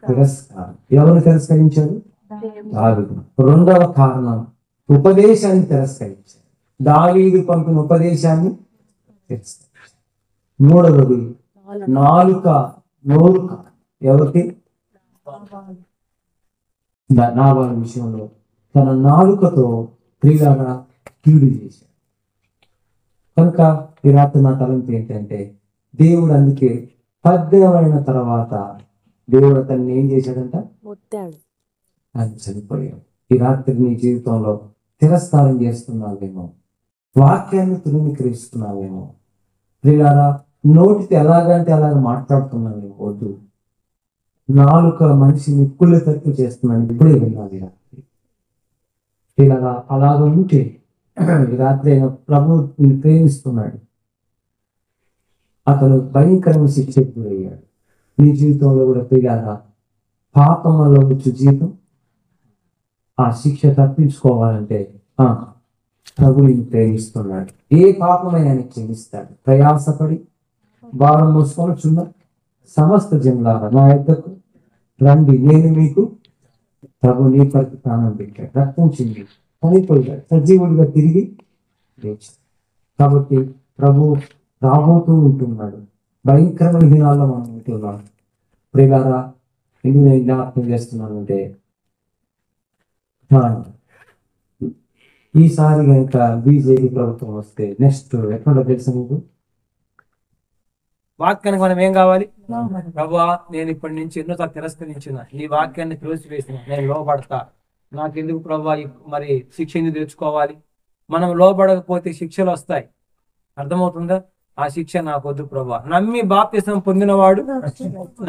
తిరస్కారం. ఎవరు తిరస్కరించారు? దావీదు. రెండవ కారణం ఉపదేశాన్ని తిరస్కరించారు. దావీదు పంపిన ఉపదేశాన్ని తిరస్కరించారు. మూడవది నాలుక, నోరు. ఎవరికి? నాబాలు విషయంలో తన నాలుకతో క్రియగా కీడు చేశాడు. కనుక ఈ రాత్రి నా తలంపు ఏంటంటే, దేవుడు అందుకే పద్యమైన తర్వాత దేవుడు అతన్ని ఏం చేశాడంట? ఆయన చనిపోయాడు. ఈ రాత్రి నీ జీవితంలో తిరస్కారం చేస్తున్నావేమో, వాక్యాన్ని తృణీకరిస్తున్నావేమో, ప్రియులారా నోటితో ఎలాగంటే అలాగ మాట్లాడుతున్నావేమో. వద్దు. నాలుక మనిషిని నిప్పులు తక్కువ చేస్తున్నాను. ఇప్పుడే విన్నాను. ఇలాగా అలాగ ఉంటే ఈ రాత్రి అయిన ప్రభు నిన్ను ప్రేమిస్తున్నాడు. అతను భయంకరమైన శిక్షకు గురయ్యాడు. నీ జీవితంలో కూడా ప్రియులారా పాపంలో వచ్చు జీవితం, ఆ శిక్ష తప్పించుకోవాలంటే ప్రభు నిన్ను ప్రేమిస్తున్నాడు. ఏ పాపమైన ఆయన క్షమిస్తాడు. ప్రయాసపడి భారం మోసుకొనుచున్న సమస్త జనులారా నా యొద్దకు రండి, నేను మీకు. ప్రభు నీ కొరకు ప్రాణం పెట్టాడు, రక్తం చింది చనిపోయాడు, సజీవుడిగా తిరిగి లేచాడు. కాబట్టి ప్రభు రాబోతూ ఉంటున్నాడు. భయంకరమైన దినాల్లో మనం ఉంటున్నాం. ప్రియులారా ఎందుకు నేను జ్ఞాపకం చేస్తున్నానంటే, ఈసారి కనుక బీజేపీ ప్రభుత్వం వస్తే నెక్స్ట్ ఎక్కడ తెలుసు మీకు? వాక్యానికి మనం ఏం కావాలి? ప్రభువా నేను ఇప్పటి నుంచి ఎన్నోసార్లు తిరస్కరించిన, నీ వాక్యాన్ని త్రోసివేసిన, నేను లోబడతా. నాకెందుకు ప్రభువా మరి శిక్ష ఎందుకు తెచ్చుకోవాలి? మనం లోబడకపోతే శిక్షలు వస్తాయి. అర్థమవుతుందా? ఆ శిక్ష నాకు వద్దు ప్రభువా. నమ్మి బాప్తిసం పొందినవాడు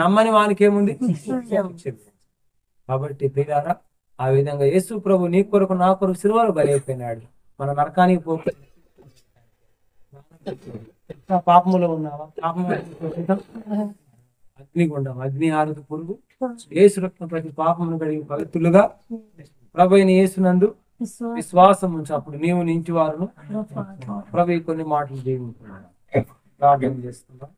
నమ్మని వానికి ఏముంది? కాబట్టి ప్రియులారా ఆ విధంగా యేసు ప్రభు నీ కొరకు నా కొరకు సిలువలో బలైపోయినాడు. మన నరకానికి పోతే పాపములో ఉన్నావా? అగ్నిగుండం, అగ్ని ఆరుదు పురుగు, యేసు రక్తం ప్రతి పాపమును కడిగి పవిత్రులుగా ప్రభు అయిన యేసునందు విశ్వాసం ఉంచు, అప్పుడు నీవు నింటి వారును. ప్రభు కొన్ని మాటలు దేవుడు ప్రార్థన చేస్తున్నాం.